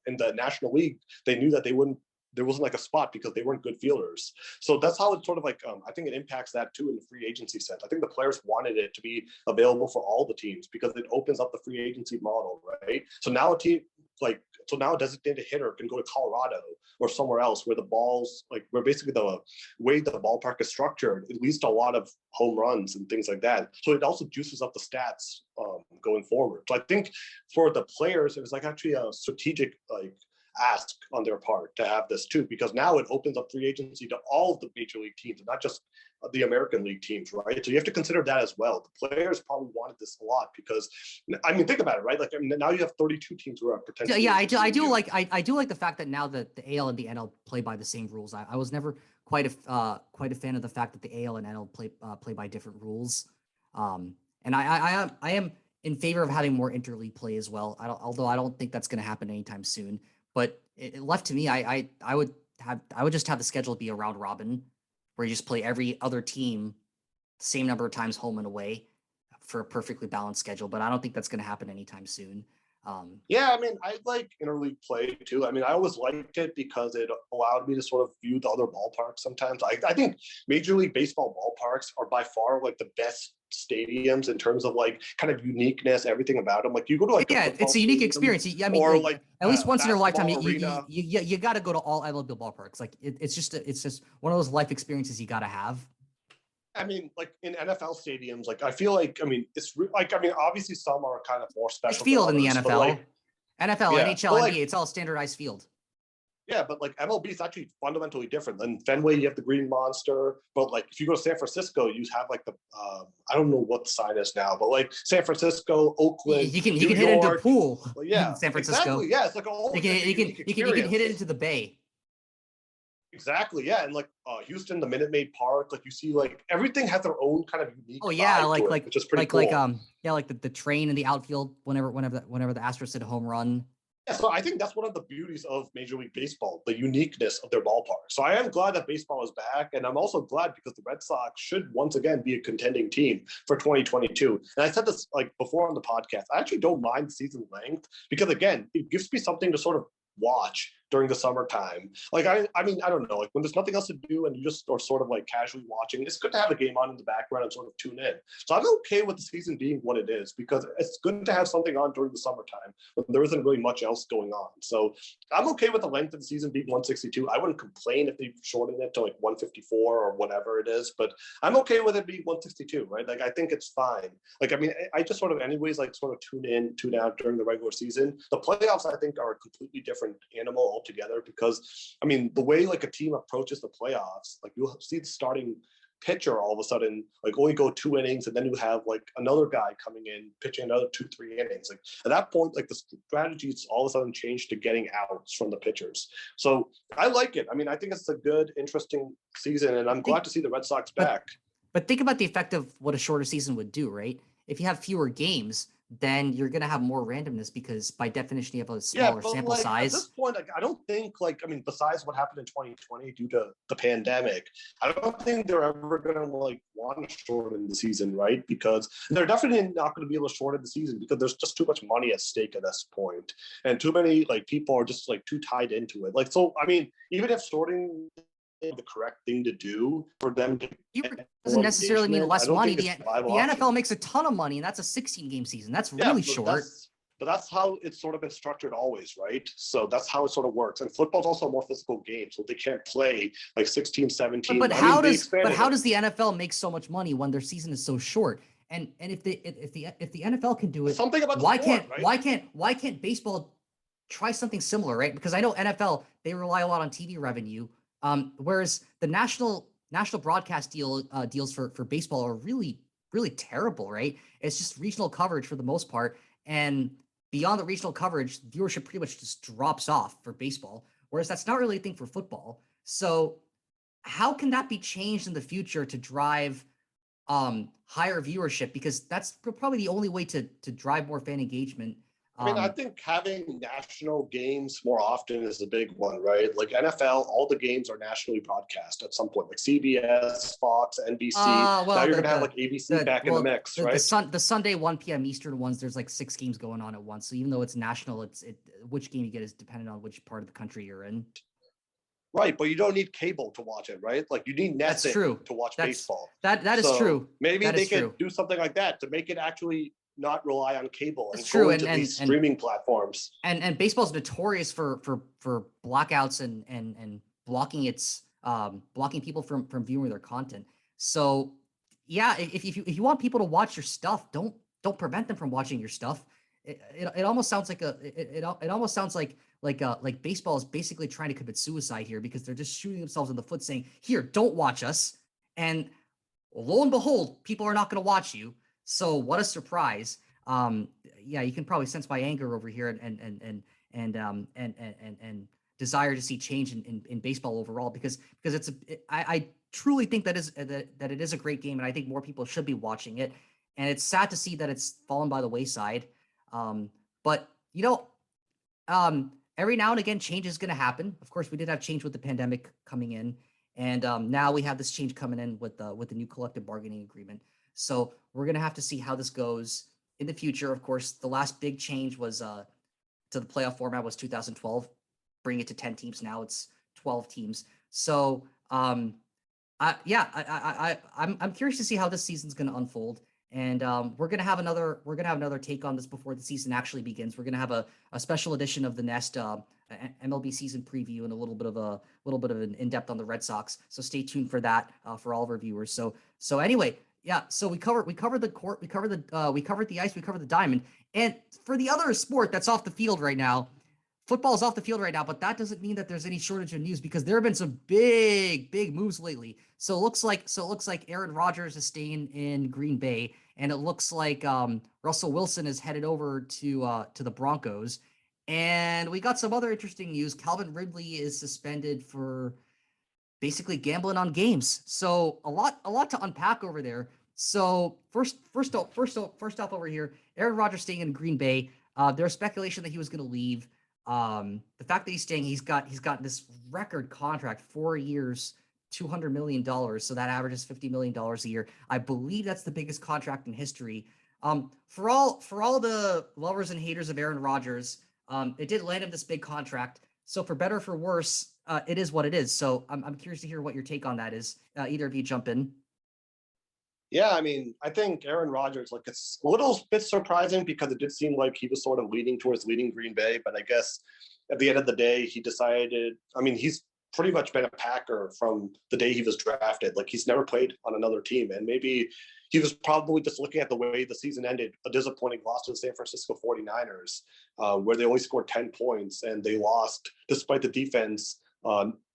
in the National League, they knew that there wasn't a spot because they weren't good fielders. So that's how it's sort of I think it impacts that too in the free agency sense. I think the players wanted it to be available for all the teams because it opens up the free agency model, right? So now a designated hitter can go to Colorado or somewhere else where the balls, where basically the way the ballpark is structured, it leads to a lot of home runs and things like that. So it also juices up the stats going forward. So I think for the players, it was actually a strategic ask on their part to have this too, because now it opens up free agency to all of the major league teams, not just the American League teams, right? So you have to consider that as well. The players probably wanted this a lot because, I mean, think about it, right? Now you have 32 teams who are potentially. Yeah, I do like the fact that now that the AL and the NL play by the same rules. I was never quite a fan of the fact that the AL and NL play by different rules. And I am in favor of having more interleague play as well. Although I don't think that's going to happen anytime soon. But it left to me, I would just have the schedule be a round robin, where you just play every other team the same number of times home and away for a perfectly balanced schedule. But I don't think that's going to happen anytime soon. Yeah, I mean, I like interleague play too. I mean, I always liked it because it allowed me to sort of view the other ballparks sometimes. I think Major League Baseball ballparks are by far the best stadiums in terms of kind of uniqueness, everything about them. You go to it's a unique experience. I mean, or at least once in your lifetime, arena. you got to go to all MLB ballparks. It's just one of those life experiences you got to have. I mean, in NFL stadiums, I feel I mean, obviously some are kind of more special. It's field in the NFL, NFL, yeah, NHL, NBA. It's all standardized field. Yeah, but MLB is actually fundamentally different. In Fenway, you have the Green Monster, but if you go to San Francisco, you have the I don't know what the sign is now, but San Francisco, Oakland, you can New hit York, it into a pool. Yeah, San Francisco. Exactly. Yeah, it's you can hit it into the bay. Exactly. Yeah, and Houston, the Minute Maid Park, you see everything has their own kind of unique. Oh yeah, which is pretty cool. The train in the outfield whenever the Astros hit a home run. Yeah, so I think that's one of the beauties of Major League Baseball, the uniqueness of their ballpark. So I am glad that baseball is back, and I'm also glad because the Red Sox should once again be a contending team for 2022. And I said this before on the podcast, I actually don't mind season length because again, it gives me something to sort of watch during the summertime. Like, I mean, I don't know, like when there's nothing else to do and you just are sort of like casually watching, it's good to have a game on in the background and sort of tune in. So I'm okay with the season being what it is, because it's good to have something on during the summertime when there isn't really much else going on. So I'm okay with the length of the season being 162. I wouldn't complain if they shortened it to like 154 or whatever it is, but I'm okay with it being 162, right? Like, I think it's fine. Like, I mean, I just sort of anyways, like sort of tune in, tune out during the regular season. The playoffs, I think, are a completely different animal altogether, because, I mean, the way like a team approaches the playoffs, like you'll see the starting pitcher all of a sudden like only go 2 innings, and then you have like another guy coming in pitching another 2-3 innings. Like at that point, like the strategies all of a sudden change to getting outs from the pitchers. So I like it. I mean, I think it's a good, interesting season, and I'm glad to see the Red Sox back. But think about the effect of what a shorter season would do, right? If you have fewer games, then you're going to have more randomness, because by definition, you have a smaller sample like, size. At this point, like, I don't think, like, I mean, besides what happened in 2020 due to the pandemic, I don't think they're ever going to like want to shorten the season, right? Because they're definitely not going to be able to shorten the season because there's just too much money at stake at this point, and too many like people are just like too tied into it. Like, so I mean, even if shorting the correct thing to do for them to doesn't necessarily mean less money. The option. NFL makes a ton of money, and that's a 16-game season. That's really short. But that's how it's sort of been structured always, right? So that's how it sort of works. And football's also a more physical game, so they can't play like 16, 17. But how does the NFL make so much money when their season is so short? And if the NFL can do it, something about why can't baseball try something similar, right? Because I know NFL, they rely a lot on TV revenue. Whereas the national broadcast deals for baseball are really, really terrible, right? It's just regional coverage for the most part. And beyond the regional coverage, viewership pretty much just drops off for baseball. Whereas that's not really a thing for football. So how can that be changed in the future to drive higher viewership? Because that's probably the only way to drive more fan engagement. I mean, I think having national games more often is a big one, right? Like NFL, all the games are nationally broadcast at some point, like CBS, Fox, NBC. Now you're going to have like ABC back in the mix, right? The Sunday 1 p.m. Eastern ones, there's like 6 games going on at once. So even though it's national, which game you get is dependent on which part of the country you're in. Right, but you don't need cable to watch it, right? Like you need Netflix to watch baseball. That is true. Maybe they could do something like that to make it actually not rely on cable and go into these streaming platforms. And baseball's notorious for blackouts and blocking blocking people from viewing their content. So yeah, if you want people to watch your stuff, don't prevent them from watching your stuff. It almost sounds like it almost sounds like baseball is basically trying to commit suicide here, because they're just shooting themselves in the foot, saying, here, don't watch us. And lo and behold, people are not going to watch you. So what a surprise. Yeah, you can probably sense my anger over here and desire to see change in baseball overall, because I truly think that it is a great game, and I think more people should be watching it. And it's sad to see that it's fallen by the wayside. But every now and again, change is going to happen. Of course, we did have change with the pandemic coming in, and now we have this change coming in with the new collective bargaining agreement. So we're going to have to see how this goes in the future. Of course, the last big change was to the playoff format was 2012, bring it to 10 teams. Now it's 12 teams. So I'm curious to see how this season's going to unfold. And we're gonna have another take on this before the season actually begins. We're gonna have a special edition of the Nest MLB season preview and a little bit of an in-depth on the Red Sox. So stay tuned for that for all of our viewers. So anyway, yeah. So we covered the court, we covered the ice, we covered the diamond, and for the other sport that's off the field right now, football is off the field right now, but that doesn't mean that there's any shortage of news, because there have been some big moves lately. So it looks like Aaron Rodgers is staying in Green Bay, and it looks like Russell Wilson is headed over to the Broncos. And we got some other interesting news. Calvin Ridley is suspended for basically gambling on games. So a lot to unpack over there. So first off over here, Aaron Rodgers staying in Green Bay. There's speculation that he was going to leave. The fact that he's staying, he's got this record contract, 4 years, $200 million. So that averages $50 million a year. I believe that's the biggest contract in history. For all the lovers and haters of Aaron Rodgers, it did land him this big contract. So for better or for worse, it is what it is. So I'm curious to hear what your take on that is. Either of you jump in. Yeah, I mean, I think Aaron Rodgers, like, it's a little bit surprising because it did seem like he was sort of leaning towards leading Green Bay, but I guess at the end of the day, he decided. I mean, he's pretty much been a Packer from the day he was drafted. Like, he's never played on another team, and maybe he was probably just looking at the way the season ended, a disappointing loss to the San Francisco 49ers, where they only scored 10 points and they lost despite the defense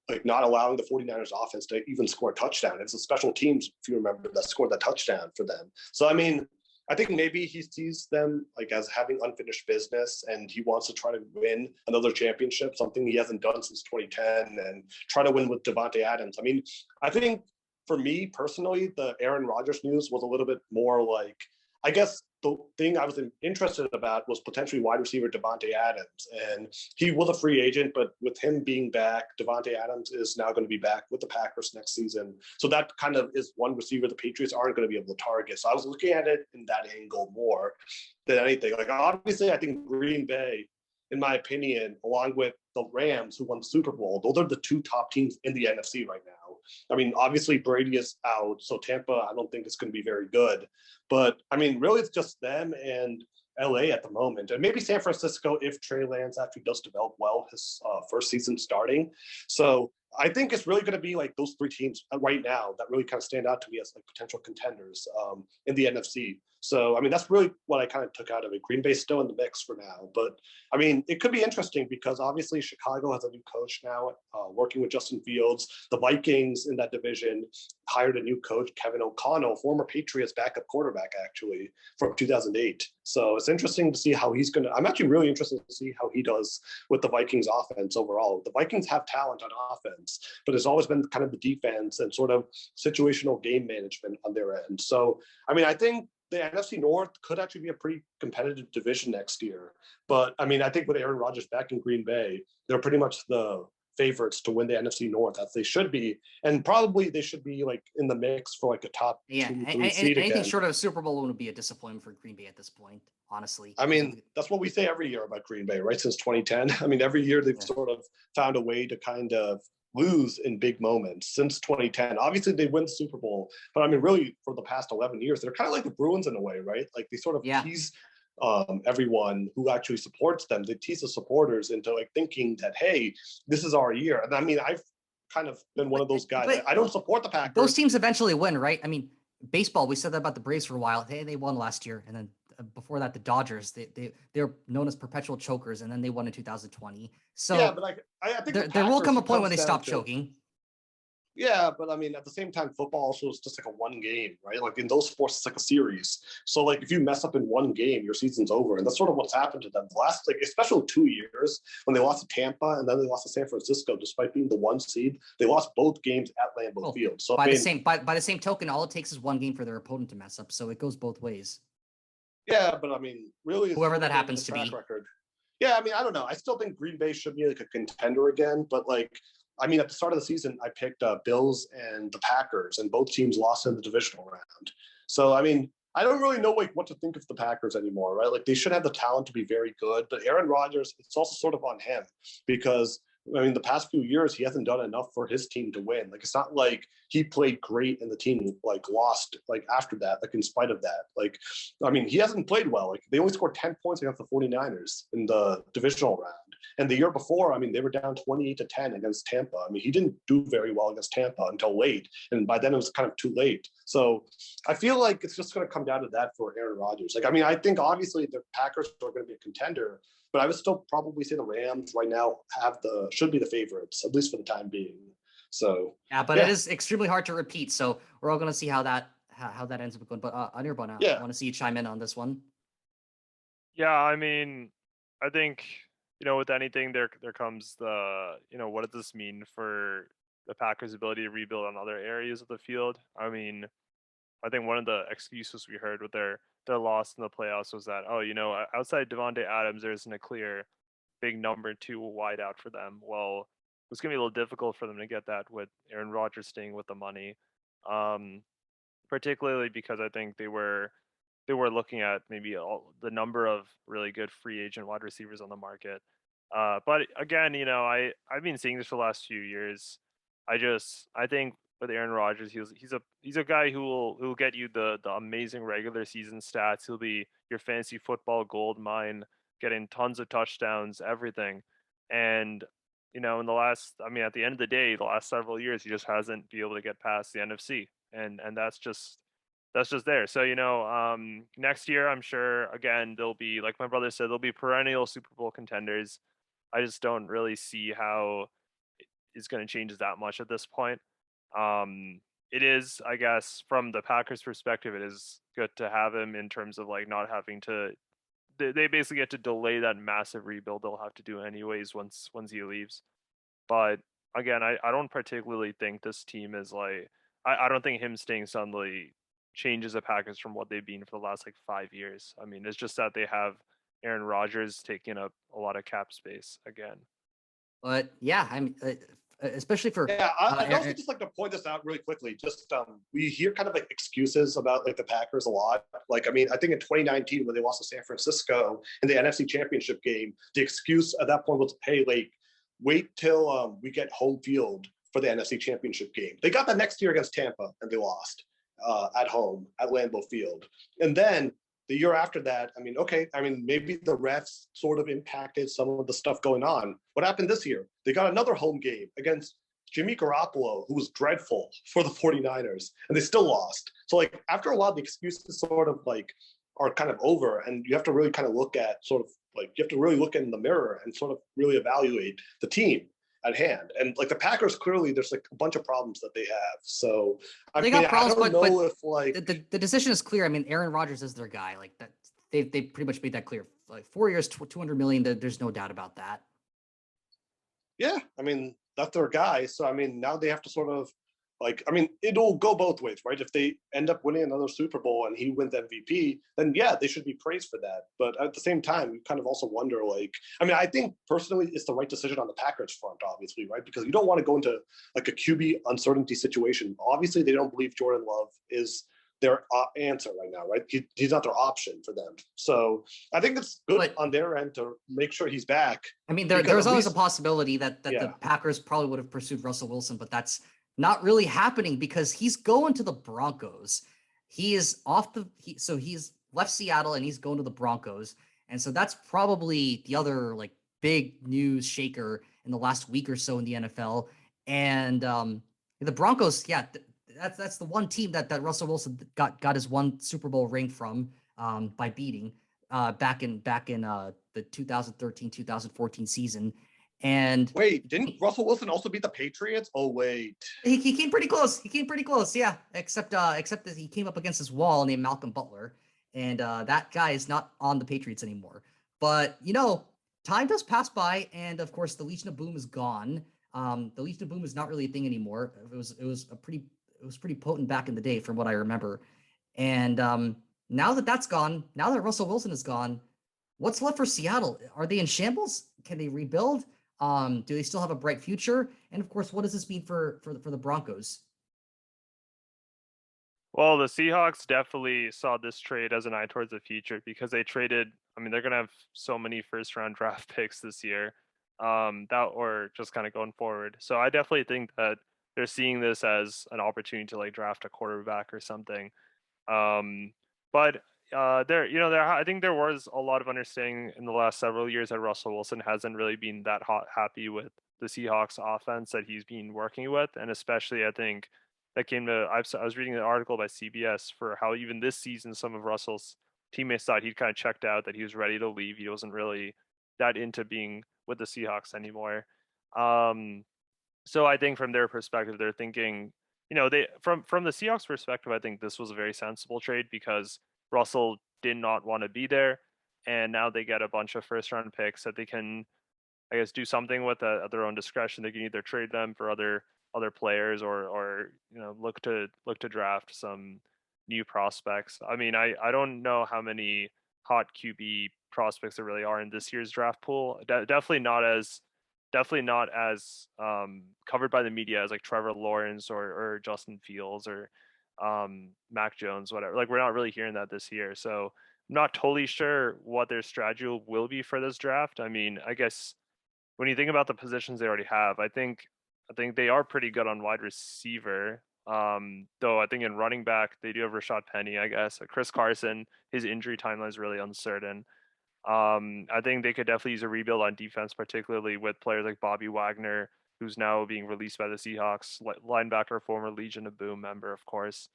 like not allowing the 49ers offense to even score a touchdown. It's the special teams, if you remember, that scored that touchdown for them. So, I mean, I think maybe he sees them like as having unfinished business and he wants to try to win another championship, something he hasn't done since 2010, and try to win with Devontae Adams. I mean, I think for me personally, the Aaron Rodgers news was a little bit more like, I guess the thing I was interested about was potentially wide receiver Devontae Adams. And he was a free agent, but with him being back, Devontae Adams is now going to be back with the Packers next season. So that kind of is one receiver the Patriots aren't going to be able to target. So I was looking at it in that angle more than anything. Like, obviously, I think Green Bay, in my opinion, along with the Rams, who won the Super Bowl, those are the two top teams in the NFC right now. I mean, obviously Brady is out, so Tampa, I don't think it's going to be very good. But I mean, really, it's just them and LA at the moment, and maybe San Francisco if Trey Lance actually does develop well his first season starting. So I think it's really going to be like those three teams right now that really kind of stand out to me as like potential contenders in the NFC. So, I mean, that's really what I kind of took out of it. Green Bay's still in the mix for now. But, I mean, it could be interesting because obviously Chicago has a new coach now, working with Justin Fields. The Vikings in that division hired a new coach, Kevin O'Connell, former Patriots backup quarterback, actually, from 2008. So it's interesting to see how he's going to – I'm actually really interested to see how he does with the Vikings offense overall. The Vikings have talent on offense, but it's always been kind of the defense and sort of situational game management on their end. So, I mean, I think the NFC North could actually be a pretty competitive division next year. But, I mean, I think with Aaron Rodgers back in Green Bay, they're pretty much the favorites to win the NFC North, as they should be. And probably they should be, like, in the mix for, like, a top 2, 3 seed anything again. short of a Super Bowl would be a disappointment for Green Bay at this point, honestly. I mean, that's what we say every year about Green Bay, right? Since 2010. I mean, every year they've sort of found a way to kind of lose in big moments since 2010. Obviously, they win the Super Bowl, but I mean, really, for the past 11 years, they're kind of like the Bruins in a way, right? Like they sort of tease everyone who actually supports them. They tease the supporters into like thinking that, hey, this is our year. And I mean, I've kind of been one of those guys. I don't support the Packers. Those teams eventually win, right? I mean, baseball, we said that about the Braves for a while. They won last year, and then before that, the Dodgers. They're known as perpetual chokers, and then they won in 2020. So yeah, but like I think there will come a point when they stop choking. Yeah, but I mean, at the same time, football also is just like a one game, right? Like in those sports, it's like a series. So like if you mess up in one game, your season's over, and that's sort of what's happened to them the last, like especially 2 years when they lost to Tampa and then they lost to San Francisco, despite being the 1 seed. They lost both games at Lambeau Field. So by the same token, all it takes is one game for their opponent to mess up. So it goes both ways. Yeah, but I mean, really, whoever that happens to be. Record. Yeah, I mean, I don't know. I still think Green Bay should be like a contender again, but like, I mean, at the start of the season, I picked Bills and the Packers, and both teams lost in the divisional round. So, I mean, I don't really know like what to think of the Packers anymore, right? Like they should have the talent to be very good, but Aaron Rodgers, it's also sort of on him because I mean, the past few years, he hasn't done enough for his team to win. Like, it's not like he played great and the team, like, lost, like, after that, like, in spite of that. Like, I mean, he hasn't played well. Like, they only scored 10 points against the 49ers in the divisional round. And the year before, I mean, they were down 28-10 against Tampa. I mean, he didn't do very well against Tampa until late. And by then, it was kind of too late. So I feel like it's just going to come down to that for Aaron Rodgers. Like, I mean, I think, obviously, the Packers are going to be a contender, but I would still probably say the Rams right now should be the favorites, at least for the time being. So yeah, but it is extremely hard to repeat. So we're all going to see how that ends up going. But Anirban, I want to see you chime in on this one. Yeah, I mean, I think with anything there comes the what does this mean for the Packers' ability to rebuild on other areas of the field? I mean, I think one of the excuses we heard with their loss in the playoffs was that, outside Devontae Adams, there isn't a clear big number 2 wide out for them. Well, it's going to be a little difficult for them to get that with Aaron Rodgers staying with the money, particularly because I think they were looking at maybe the number of really good free agent wide receivers on the market. But again, I've been seeing this for the last few years. I think with Aaron Rodgers, he's a guy who will get you the amazing regular season stats. He'll be your fantasy football gold mine, getting tons of touchdowns, everything. And in at the end of the day, the last several years, he just hasn't been able to get past the NFC, and that's just there. So next year, I'm sure again they'll be, like my brother said, they'll be perennial Super Bowl contenders. I just don't really see how it's going to change that much at this point. It is, I guess, from the Packers' perspective, it is good to have him in terms of like not having to. They basically get to delay that massive rebuild they'll have to do anyways once he leaves. But again, I don't particularly think this team is like I don't think him staying suddenly changes the Packers from what they've been for the last like 5 years. I mean, it's just that they have Aaron Rodgers taking up a lot of cap space again. But yeah, I mean, especially for Yeah, I'd also just like to point this out really quickly. Just we hear kind of like excuses about like the Packers a lot. Like, I mean, I think in 2019 when they lost to San Francisco in the NFC Championship game, the excuse at that point was, "Hey, like, wait till we get home field for the NFC Championship game." They got that next year against Tampa and they lost at home at Lambeau Field. And then the year after that, I mean, okay, I mean, maybe the refs sort of impacted some of the stuff going on. What happened this year? They got another home game against Jimmy Garoppolo, who was dreadful for the 49ers, and they still lost. So, like, after a while, the excuses sort of like are kind of over, and you have to really kind of look at sort of like, you have to really look in the mirror and sort of really evaluate the team at hand. And like the Packers, clearly there's like a bunch of problems that they have. So they got problems, I don't know if like the decision is clear. I mean, Aaron Rodgers is their guy. Like that, they pretty much made that clear. Like 4 years, 200 million. There's no doubt about that. yeah, I mean, that's their guy. So I mean, now they have to sort of like, I mean, it'll go both ways, right? If they end up winning another Super Bowl and he wins MVP, then yeah, they should be praised for that. But at the same time, you kind of also wonder, like, I mean, I think personally it's the right decision on the Packers front, obviously, right? Because you don't want to go into like a QB uncertainty situation. Obviously, they don't believe Jordan Love is their answer right now, right? He's not their option for them. So I think it's good on their end to make sure he's back. I mean, there's always a possibility that the Packers probably would have pursued Russell Wilson, but that's not really happening because he's going to the Broncos. He is so he's left Seattle and he's going to the Broncos. And so that's probably the other like big news shaker in the last week or so in the NFL. And the Broncos, yeah, that's the one team that Russell Wilson got his one Super Bowl ring from by beating back in the 2013-2014 season. And wait, didn't Russell Wilson also beat the Patriots? Oh wait, he came pretty close. Yeah, except that he came up against this wall named Malcolm Butler, and that guy is not on the Patriots anymore. But time does pass by, and of course the Legion of Boom is gone. The Legion of Boom is not really a thing anymore. It was pretty potent back in the day, from what I remember. And now that that's gone, now that Russell Wilson is gone, what's left for Seattle? Are they in shambles? Can they rebuild? Do they still have a bright future? And of course, what does this mean for the Broncos? Well, the Seahawks definitely saw this trade as an eye towards the future because they traded. I mean, they're going to have so many first-round draft picks this year, or just kind of going forward. So I definitely think that they're seeing this as an opportunity to like draft a quarterback or something. But I think there was a lot of understanding in the last several years that Russell Wilson hasn't really been that happy with the Seahawks offense that he's been working with, and especially I think that came to I was reading an article by CBS for how even this season some of Russell's teammates thought he'd kind of checked out, that he was ready to leave. He wasn't really that into being with the Seahawks anymore. So I think from their perspective, they're thinking, they from the Seahawks perspective, I think this was a very sensible trade because Russell did not want to be there, and now they get a bunch of first round picks that they can, I guess, do something with at their own discretion. They can either trade them for other players or look to draft some new prospects. I mean, I don't know how many hot QB prospects there really are in this year's draft pool. Definitely not as covered by the media as like Trevor Lawrence or Justin Fields or Mac Jones, whatever. Like, we're not really hearing that this year. So I'm not totally sure what their strategy will be for this draft. I mean, I guess when you think about the positions they already have, I think they are pretty good on wide receiver. Though I think in running back they do have Rashad Penny, I guess. Chris Carson, his injury timeline is really uncertain. I think they could definitely use a rebuild on defense, particularly with players like Bobby Wagner, who's now being released by the Seahawks, linebacker, former Legion of Boom member, of course.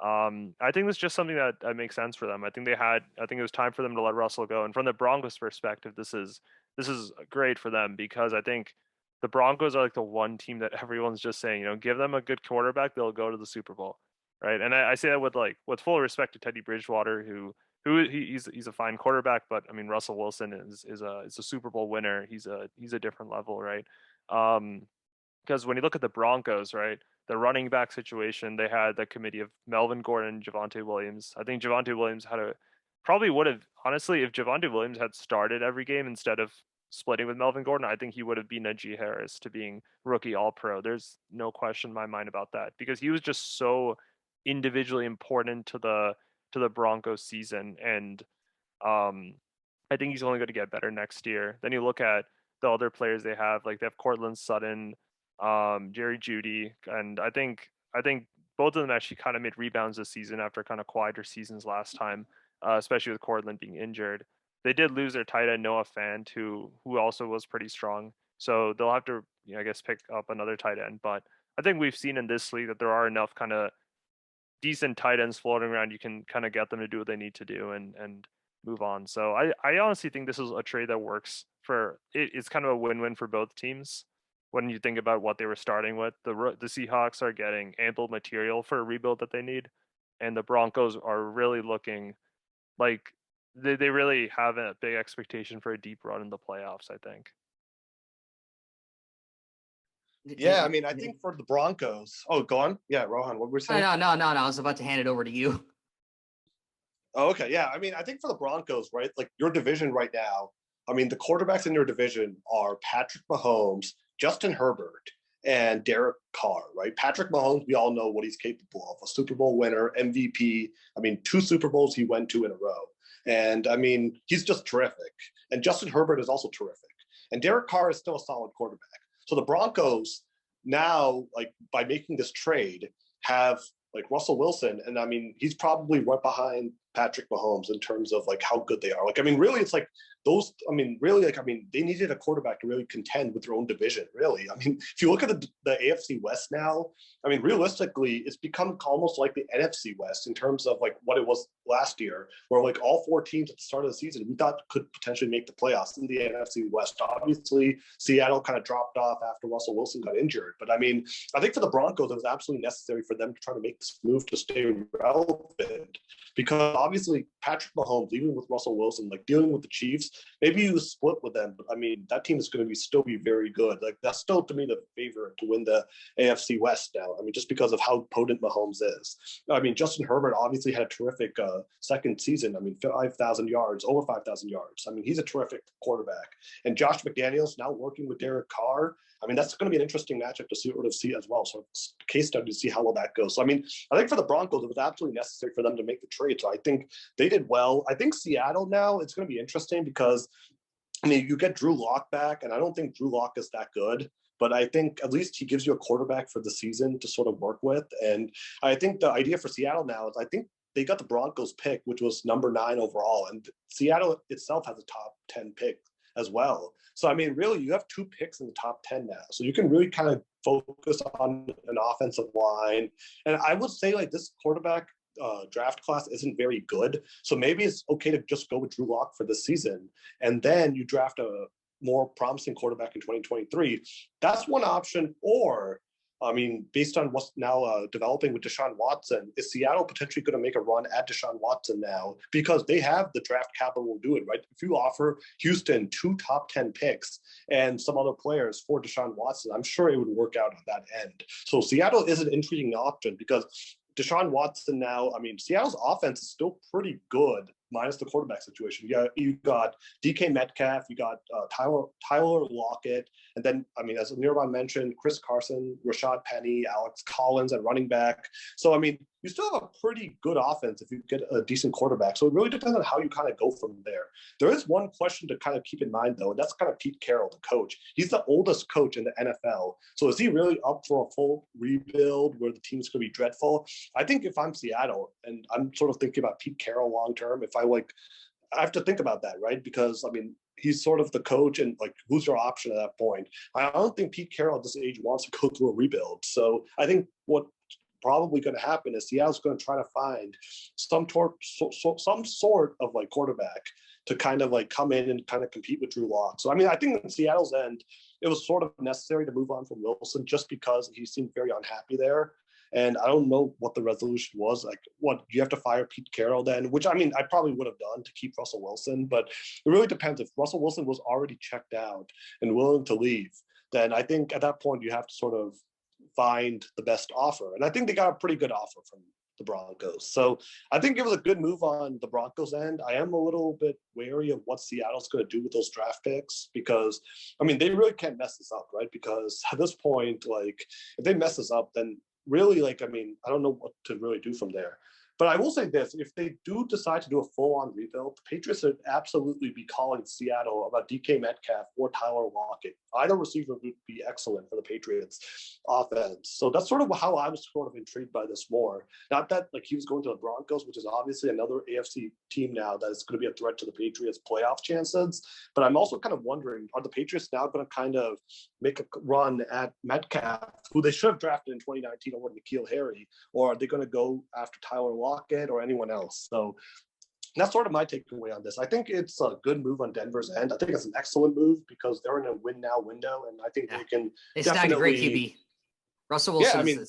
I think that's just something that makes sense for them. I think it was time for them to let Russell go. And from the Broncos' perspective, this is great for them because I think the Broncos are like the one team that everyone's just saying, give them a good quarterback, they'll go to the Super Bowl, right? And I say that with full respect to Teddy Bridgewater, he's a fine quarterback, but I mean Russell Wilson is a Super Bowl winner. He's a different level, right? Because when you look at the Broncos, right, the running back situation, they had the committee of Melvin Gordon and Javonte Williams. I think Javonte Williams probably would have, honestly, if Javonte Williams had started every game instead of splitting with Melvin Gordon, I think he would have beaten Najee Harris to being rookie All-Pro. There's no question in my mind about that because he was just so individually important to the Broncos season, and I think he's only going to get better next year. Then you look at the other players they have, like they have Cortland Sutton, Jerry Jeudy, and I think both of them actually kind of made rebounds this season after kind of quieter seasons last time, especially with Cortland being injured. They did lose their tight end Noah Fant, who also was pretty strong. So they'll have to, I guess, pick up another tight end. But I think we've seen in this league that there are enough kind of decent tight ends floating around. You can kind of get them to do what they need to do and move on. So I honestly think this is a trade that works for it. It's kind of a win-win for both teams. When you think about what they were starting with, the Seahawks are getting ample material for a rebuild that they need, and the Broncos are really looking like they really have a big expectation for a deep run in the playoffs, I think. Yeah, I mean, I think for the Broncos. Oh, go on. Yeah, Rohan, what were we saying? No. I was about to hand it over to you. Oh, okay. Yeah, I mean, I think for the Broncos, right, like your division right now, I mean, the quarterbacks in your division are Patrick Mahomes, Justin Herbert, and Derek Carr, right? Patrick Mahomes, we all know what he's capable of. A Super Bowl winner, MVP. I mean, 2 Super Bowls he went to in a row. And I mean, he's just terrific. And Justin Herbert is also terrific. And Derek Carr is still a solid quarterback. So the Broncos now, like by making this trade, have like Russell Wilson. And I mean, he's probably right behind Patrick Mahomes in terms of like how good they are. Like, I mean, really, it's like those, I mean, really, like, I mean, they needed a quarterback to really contend with their own division, really. I mean, if you look at the AFC West now, I mean, realistically, it's become almost like the NFC West in terms of like what it was last year, where like all 4 teams at the start of the season we thought could potentially make the playoffs in the NFC West. Obviously, Seattle kind of dropped off after Russell Wilson got injured. But I mean, I think for the Broncos, it was absolutely necessary for them to try to make this move to stay relevant, because obviously Patrick Mahomes, even with Russell Wilson, like dealing with the Chiefs, maybe you split with them, but I mean, that team is going to still be very good. Like that's still to me the favorite to win the AFC West now. I mean, just because of how potent Mahomes is. I mean, Justin Herbert obviously had a terrific second season. I mean, 5,000 yards, over 5,000 yards. I mean, he's a terrific quarterback. And Josh McDaniels now working with Derek Carr. I mean, that's going to be an interesting matchup to see as well. So it's a case study to see how well that goes. So, I mean, I think for the Broncos, it was absolutely necessary for them to make the trade. So I think they did well. I think Seattle now, it's going to be interesting because, I mean, you get Drew Lock back, and I don't think Drew Lock is that good. But I think at least he gives you a quarterback for the season to sort of work with. And I think the idea for Seattle now is I think they got the Broncos pick, which was number 9 overall. And Seattle itself has a top 10 pick as well. So, I mean, really, you have 2 picks in the top 10 now. So you can really kind of focus on an offensive line. And I would say, like, this quarterback draft class isn't very good. So maybe it's okay to just go with Drew Lock for this season. And then you draft a more promising quarterback in 2023. That's one option. Or, I mean, based on what's now developing with Deshaun Watson, is Seattle potentially going to make a run at Deshaun Watson now? Because they have the draft capital to do it, right? If you offer Houston 2 top 10 picks and some other players for Deshaun Watson, I'm sure it would work out on that end. So Seattle is an intriguing option because Deshaun Watson now, I mean, Seattle's offense is still pretty good, minus the quarterback situation. Yeah, you got DK Metcalf, you got Tyler Lockett, and then, I mean, as Anirban mentioned, Chris Carson, Rashad Penny, Alex Collins at running back. So, I mean, you still have a pretty good offense if you get a decent quarterback. So it really depends on how you kind of go from there. There is one question to kind of keep in mind, though, and that's kind of Pete Carroll, the coach. He's the oldest coach in the NFL. So is he really up for a full rebuild where the team's going to be dreadful? I think if I'm Seattle and I'm sort of thinking about Pete Carroll long term, I have to think about that, right? Because, I mean, he's sort of the coach, and like, who's your option at that point? I don't think Pete Carroll at this age wants to go through a rebuild. So I think what probably going to happen is Seattle's going to try to find some sort of like quarterback to kind of like come in and kind of compete with Drew Lock. So I mean, I think in Seattle's end, it was sort of necessary to move on from Wilson just because he seemed very unhappy there. And I don't know what the resolution was. Like, what, you have to fire Pete Carroll then? Which, I mean, I probably would have done to keep Russell Wilson, but it really depends. If Russell Wilson was already checked out and willing to leave, then I think at that point you have to sort of find the best offer. And I think they got a pretty good offer from the Broncos. So I think it was a good move on the Broncos end. I am a little bit wary of what Seattle's going to do with those draft picks because, I mean, they really can't mess this up, right? Because at this point, like, if they mess this up, then really, like, I mean, I don't know what to really do from there. But I will say this, if they do decide to do a full-on rebuild, the Patriots would absolutely be calling Seattle about DK Metcalf or Tyler Lockett. Either receiver would be excellent for the Patriots offense. So that's sort of how I was sort of intrigued by this more. Not that like he was going to the Broncos, which is obviously another AFC team now that is going to be a threat to the Patriots' playoff chances. But I'm also kind of wondering, are the Patriots now going to kind of make a run at Metcalf, who they should have drafted in 2019 over N'Keal Harry, or are they going to go after Tyler Lockett or anyone else? So that's sort of my takeaway on this. I think it's a good move on Denver's end. I think it's an excellent move because they're in a win now window, and I think they can. They snagged a great QB. Russell Wilson. Yeah, I mean,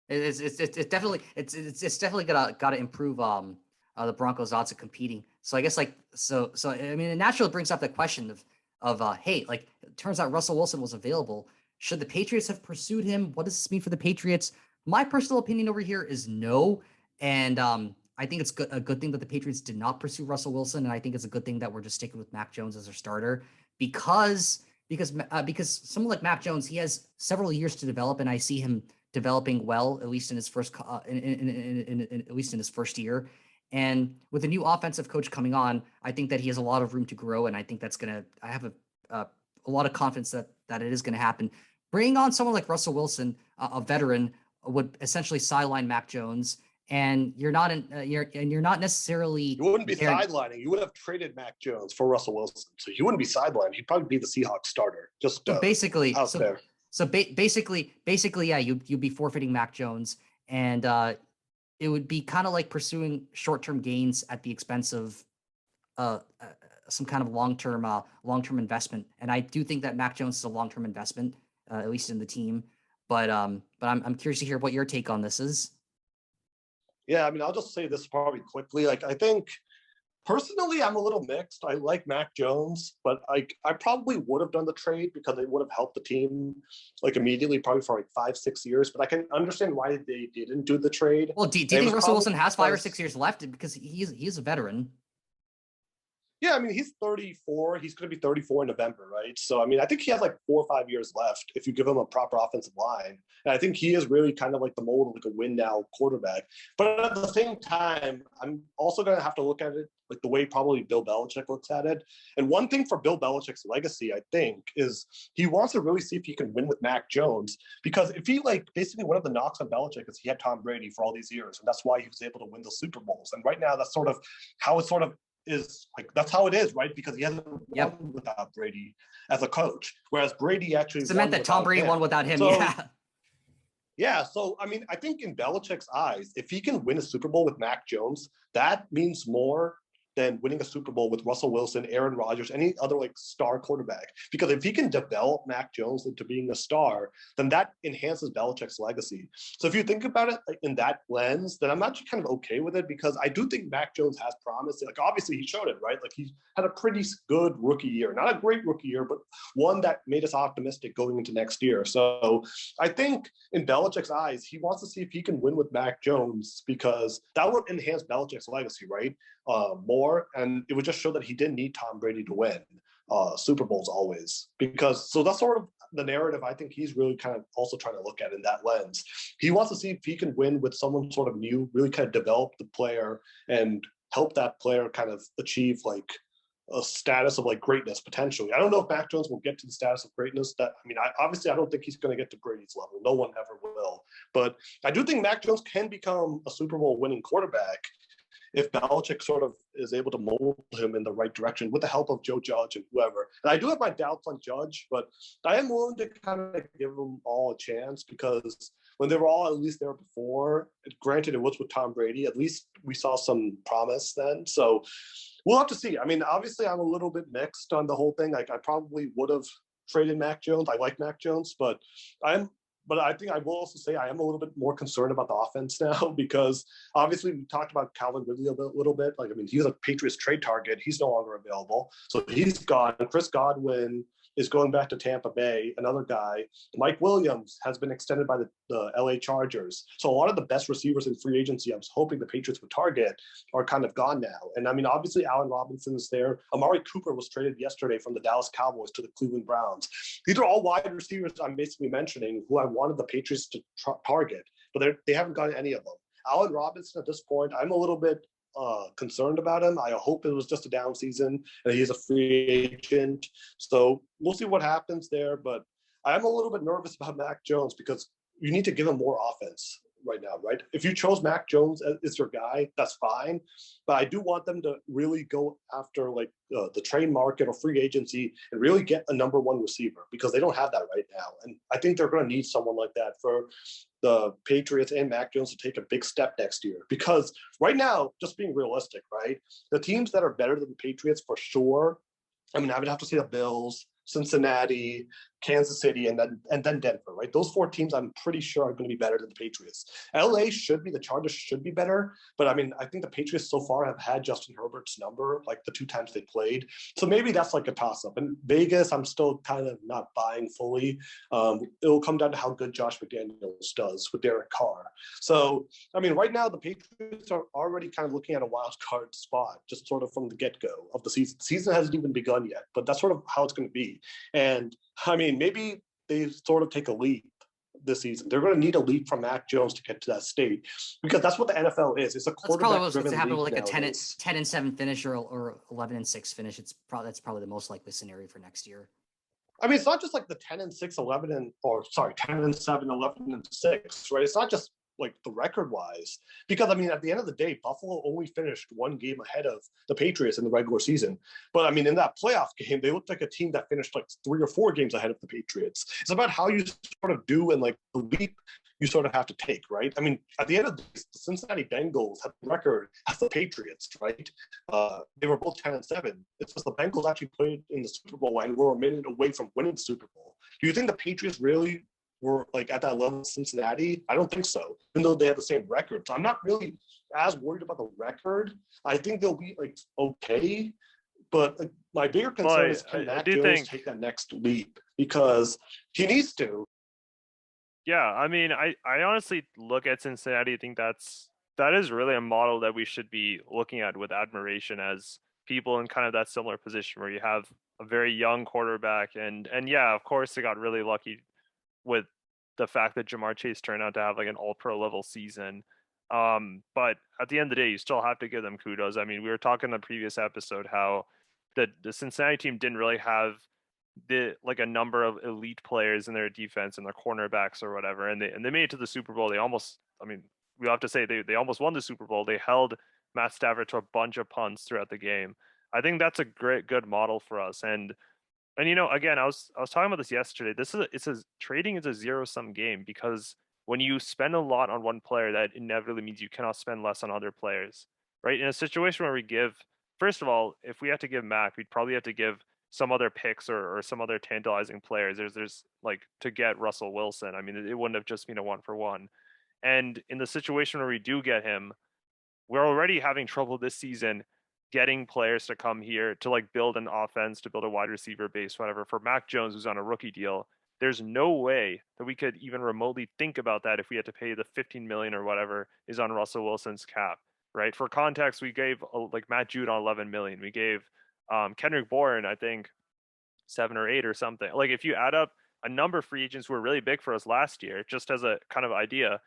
it's definitely got to improve the Broncos' odds of competing. So I guess so I mean, it naturally brings up the question of hey, like, it turns out Russell Wilson was available. Should the Patriots have pursued him? What does this mean for the Patriots? My personal opinion over here is no. And I think it's a good thing that the Patriots did not pursue Russell Wilson. And I think it's a good thing that we're just sticking with Mac Jones as their starter because someone like Mac Jones, he has several years to develop, and I see him developing well, at least in his first at least in his first year. And with a new offensive coach coming on, I think that he has a lot of room to grow, and I think I have a lot of confidence that it is going to happen. Bringing on someone like Russell Wilson, a veteran, would essentially sideline Mac Jones, and you're not necessarily. You wouldn't be sidelining. You would have traded Mac Jones for Russell Wilson, so he wouldn't be sidelining. He'd probably be the Seahawks starter. Just basically out there. So basically, yeah, you'd be forfeiting Mac Jones, and it would be kind of like pursuing short-term gains at the expense of some kind of long-term investment. And I do think that Mac Jones is a long-term investment, at least in the team. But I'm curious to hear what your take on this is. Yeah, I mean, I'll just say this probably quickly. Like, I think personally, I'm a little mixed. I like Mac Jones, but I probably would have done the trade because it would have helped the team like immediately, probably for like 5-6 years. But I can understand why they didn't do the trade. Well, do you think Russell Wilson has 5 or 6 years left because he's a veteran? Yeah, I mean, he's 34. He's going to be 34 in November, right? So, I mean, I think he has like 4 or 5 years left if you give him a proper offensive line. And I think he is really kind of like the mold of like a win-now quarterback. But at the same time, I'm also going to have to look at it like the way probably Bill Belichick looks at it. And one thing for Bill Belichick's legacy, I think, is he wants to really see if he can win with Mac Jones. Because if he basically one of the knocks on Belichick is he had Tom Brady for all these years. And that's why he was able to win the Super Bowls. And right now, that's sort of how it sort of is, like, that's how it is, right? Because he hasn't won without Brady as a coach, whereas Brady actually meant that Tom Brady won without him. So, yeah. So, I mean, I think in Belichick's eyes, if he can win a Super Bowl with Mac Jones, that means more than winning a Super Bowl with Russell Wilson, Aaron Rodgers, any other like star quarterback. Because if he can develop Mac Jones into being a star, then that enhances Belichick's legacy. So if you think about it in that lens, then I'm actually kind of okay with it because I do think Mac Jones has promise. Like, obviously he showed it, right? Like, he had a pretty good rookie year, not a great rookie year, but one that made us optimistic going into next year. So I think in Belichick's eyes, he wants to see if he can win with Mac Jones because that would enhance Belichick's legacy, right? More, and it would just show that he didn't need Tom Brady to win. Super Bowls always, because so that's sort of the narrative I think he's really kind of also trying to look at in that lens. He wants to see if he can win with someone sort of new, really kind of develop the player and help that player kind of achieve like a status of like greatness potentially. I don't know if Mac Jones will get to the status of greatness. Obviously I don't think he's going to get to Brady's level. No one ever will. But I do think Mac Jones can become a Super Bowl winning quarterback if Belichick sort of is able to mold him in the right direction with the help of Joe Judge and whoever. And I do have my doubts on Judge, but I am willing to kind of give them all a chance because when they were all at least there before, granted it was with Tom Brady, at least we saw some promise then. So we'll have to see. I mean, obviously I'm a little bit mixed on the whole thing. Like I probably would have traded Mac Jones. I like Mac Jones, but I think I will also say I am a little bit more concerned about the offense now because obviously we talked about Calvin Ridley a little bit. Like, I mean, he's a Patriots trade target. He's no longer available. So he's gone. Chris Godwin is going back to Tampa Bay, another guy. Mike Williams has been extended by the LA Chargers. So a lot of the best receivers in free agency I was hoping the Patriots would target are kind of gone now. And I mean, obviously Allen Robinson is there. Amari Cooper was traded yesterday from the Dallas Cowboys to the Cleveland Browns. These are all wide receivers I'm basically mentioning who I wanted the Patriots to target, but they haven't gotten any of them. Allen Robinson at this point, I'm a little bit concerned about him. I hope it was just a down season and he's a free agent. So we'll see what happens there. But I'm a little bit nervous about Mac Jones because you need to give him more offense right now, right? If you chose Mac Jones as your guy, that's fine. But I do want them to really go after like the trade market or free agency and really get a number one receiver because they don't have that right now. And I think they're going to need someone like that for the Patriots and Mac Jones to take a big step next year. Because right now, just being realistic, right? The teams that are better than the Patriots for sure, I mean, I would have to say the Bills, Cincinnati, Kansas City, and then Denver, right? Those four teams I'm pretty sure are going to be better than the Patriots. the Chargers should be better, but I mean, I think the Patriots so far have had Justin Herbert's number like the two times they played. So maybe that's like a toss-up. And Vegas, I'm still kind of not buying fully. It'll come down to how good Josh McDaniels does with Derek Carr. So, I mean, right now the Patriots are already kind of looking at a wild card spot, just sort of from the get-go of the season. The season hasn't even begun yet, but that's sort of how it's going to be. And I mean, maybe they sort of take a leap this season. They're going to need a leap from Mac Jones to get to that state because that's what the NFL is. It's a quarterback-driven league happen with like nowadays. a 10-7 finish or 11-6 finish. That's probably the most likely scenario for next year. I mean, it's not just like the 10-6, 11 10-7, 11-6, right? It's not just like the record-wise, because I mean, at the end of the day, Buffalo only finished one game ahead of the Patriots in the regular season. But I mean, in that playoff game, they looked like a team that finished like 3 or 4 games ahead of the Patriots. It's about how you sort of do and like the leap you sort of have to take, right? I mean, at the end of the day, the Cincinnati Bengals had the record as the Patriots, right? They were both 10-7. It's just the Bengals actually played in the Super Bowl and were a minute away from winning the Super Bowl. Do you think the Patriots really were like at that level of Cincinnati? I don't think so, even though they have the same record. So I'm not really as worried about the record. I think they'll be like okay, but like, my bigger concern is can Mac Jones take that next leap, because he needs to. Yeah, I mean, I honestly look at Cincinnati. I think that is really a model that we should be looking at with admiration as people in kind of that similar position where you have a very young quarterback and yeah, of course they got really lucky with the fact that Jamar Chase turned out to have like an all-pro level season. But at the end of the day, you still have to give them kudos. I mean, we were talking in the previous episode how the Cincinnati team didn't really have a number of elite players in their defense and their cornerbacks or whatever, and they made it to the Super Bowl. They almost, I mean, we have to say they almost won the Super Bowl. They held Matt Stafford to a bunch of punts throughout the game. I think that's a good model for us. And you know, again, I was talking about this yesterday. Trading is a zero-sum game, because when you spend a lot on one player, that inevitably means you cannot spend less on other players, right? In a situation where we give, first of all, if we had to give Mac, we'd probably have to give some other picks or some other tantalizing players. There's like to get Russell Wilson. I mean, it wouldn't have just been a 1-for-1. And in the situation where we do get him, we're already having trouble this season getting players to come here to like build an offense, to build a wide receiver base, whatever. For Mac Jones, who's on a rookie deal, there's no way that we could even remotely think about that if we had to pay the $15 million or whatever is on Russell Wilson's cap, right? For context, we gave like Matt Judon $11 million. We gave Kendrick Bourne, I think, 7 or 8 or something. Like if you add up a number of free agents who were really big for us last year, just as a kind of idea,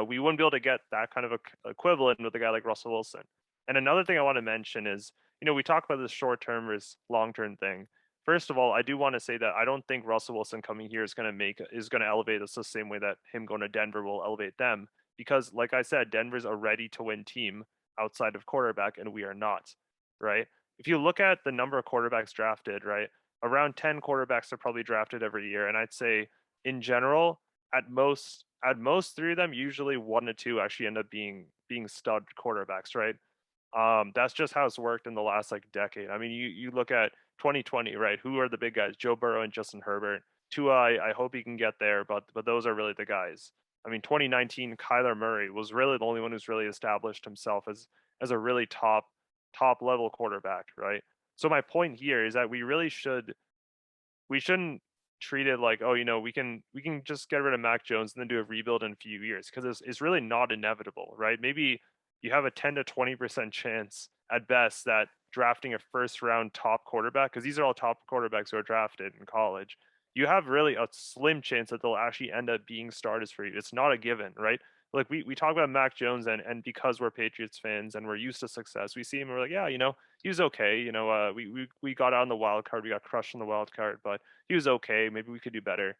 we wouldn't be able to get that kind of a equivalent with a guy like Russell Wilson. And another thing I want to mention is, we talk about this short-term versus long-term thing. First of all, I do want to say that I don't think Russell Wilson coming here is going to elevate us the same way that him going to Denver will elevate them. Because, like I said, Denver's a ready-to-win team outside of quarterback, and we are not, right? If you look at the number of quarterbacks drafted, right, around 10 quarterbacks are probably drafted every year, and I'd say in general, at most 3 of them, usually 1 to 2 actually end up being stud quarterbacks, right? That's just how it's worked in the last decade. I mean, you look at 2020, right? Who are the big guys? Joe Burrow and Justin Herbert. Tua, I hope he can get there, but those are really the guys. I mean, 2019, Kyler Murray was really the only one who's really established himself as a really top level quarterback, right? So my point here is that we shouldn't treat it like, we can just get rid of Mac Jones and then do a rebuild in a few years, because it's really not inevitable, right? Maybe you have a 10 to 20% chance at best that drafting a first round top quarterback, because these are all top quarterbacks who are drafted in college, you have really a slim chance that they'll actually end up being starters for you. It's not a given, right? Like we talk about Mac Jones, and because we're Patriots fans and we're used to success, we see him and we're like, yeah, he was okay. We got out on the wild card, we got crushed on the wild card, but he was okay. Maybe we could do better.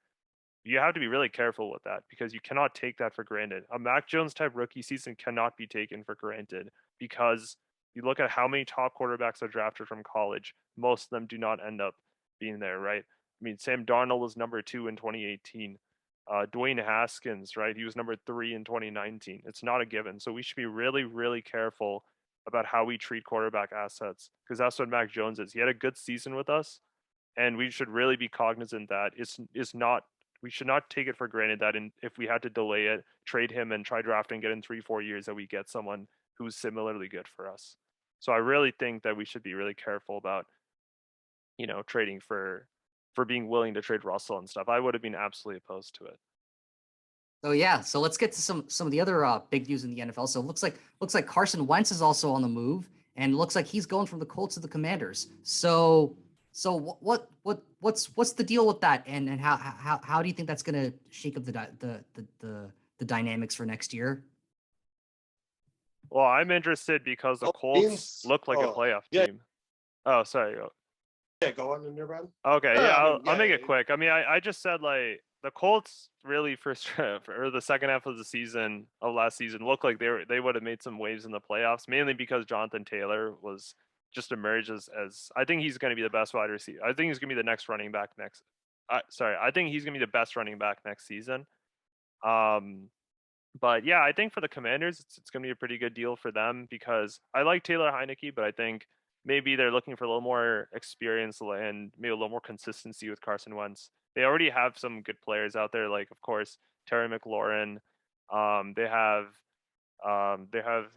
You have to be really careful with that, because you cannot take that for granted. A Mac Jones type rookie season cannot be taken for granted, because you look at how many top quarterbacks are drafted from college, most of them do not end up being there, right? I mean, Sam Darnold was number 2 in 2018. Dwayne Haskins, right? He was number 3 in 2019. It's not a given. So we should be really, really careful about how we treat quarterback assets, because that's what Mac Jones is. He had a good season with us, and we should really be cognizant that we should not take it for granted that if we had to delay it, trade him, and try drafting, get in 3-4 years, that we get someone who's similarly good for us. So I really think that we should be really careful about, trading for being willing to trade Russell and stuff. I would have been absolutely opposed to it. So yeah, so let's get to some of the other big news in the NFL. So it looks like Carson Wentz is also on the move, and it looks like he's going from the Colts to the Commanders. So what's the deal with that, and how do you think that's going to shake up the dynamics for next year? Well, I'm interested because the Colts look like a playoff team. Oh, sorry. Yeah, go on in your brand. Okay, yeah, I'll make it quick. I mean, I just said the Colts really for the second half of the season of last season looked like they would have made some waves in the playoffs, mainly because Jonathan Taylor was just emerged as I think he's going to be the best wide receiver. I think he's going to be the next running back next. I think he's going to be the best running back next season. But yeah, I think for the Commanders, it's going to be a pretty good deal for them, because I like Taylor Heineke, but I think maybe they're looking for a little more experience and maybe a little more consistency with Carson Wentz. They already have some good players out there, like of course Terry McLaurin. They have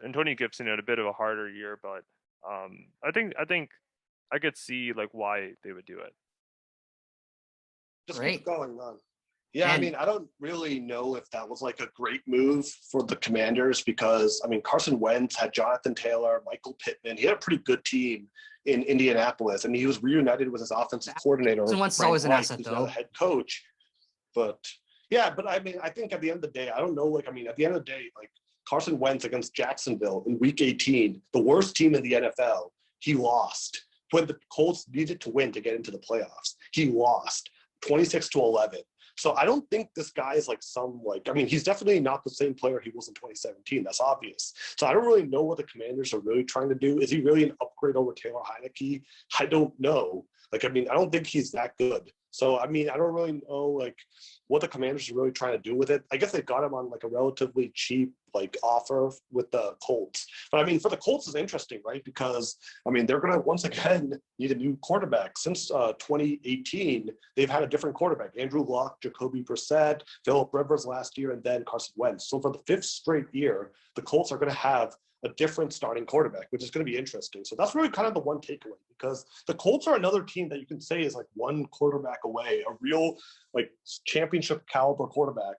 Antonio Gibson had a bit of a harder year, but I think I could see why they would do it. Just keep going on. Yeah, I mean, I don't really know if that was a great move for the Commanders, because, I mean, Carson Wentz had Jonathan Taylor, Michael Pittman. He had a pretty good team in Indianapolis, and he was reunited with his offensive coordinator. Carson Wentz is always an asset, though. The head coach. But, yeah, but I mean, I think at the end of the day, I don't know, at the end of the day, Carson Wentz against Jacksonville in Week 18, the worst team in the NFL, he lost. When the Colts needed to win to get into the playoffs, he lost 26-11. So I don't think this guy is he's definitely not the same player he was in 2017. That's obvious. So I don't really know what the Commanders are really trying to do. Is he really an upgrade over Taylor Heineke? I don't know. I don't think he's that good. So, I mean, I don't really know, what the Commanders are really trying to do with it. I guess they got him on, a relatively cheap, offer with the Colts. But, I mean, for the Colts is interesting, right? Because, I mean, they're going to, once again, need a new quarterback. Since 2018, they've had a different quarterback. Andrew Luck, Jacoby Brissett, Phillip Rivers last year, and then Carson Wentz. So, for the 5th straight year, the Colts are going to have a different starting quarterback, which is going to be interesting. So, that's really kind of the one takeaway. because the Colts are another team that you can say is like one quarterback away, a real like championship caliber quarterback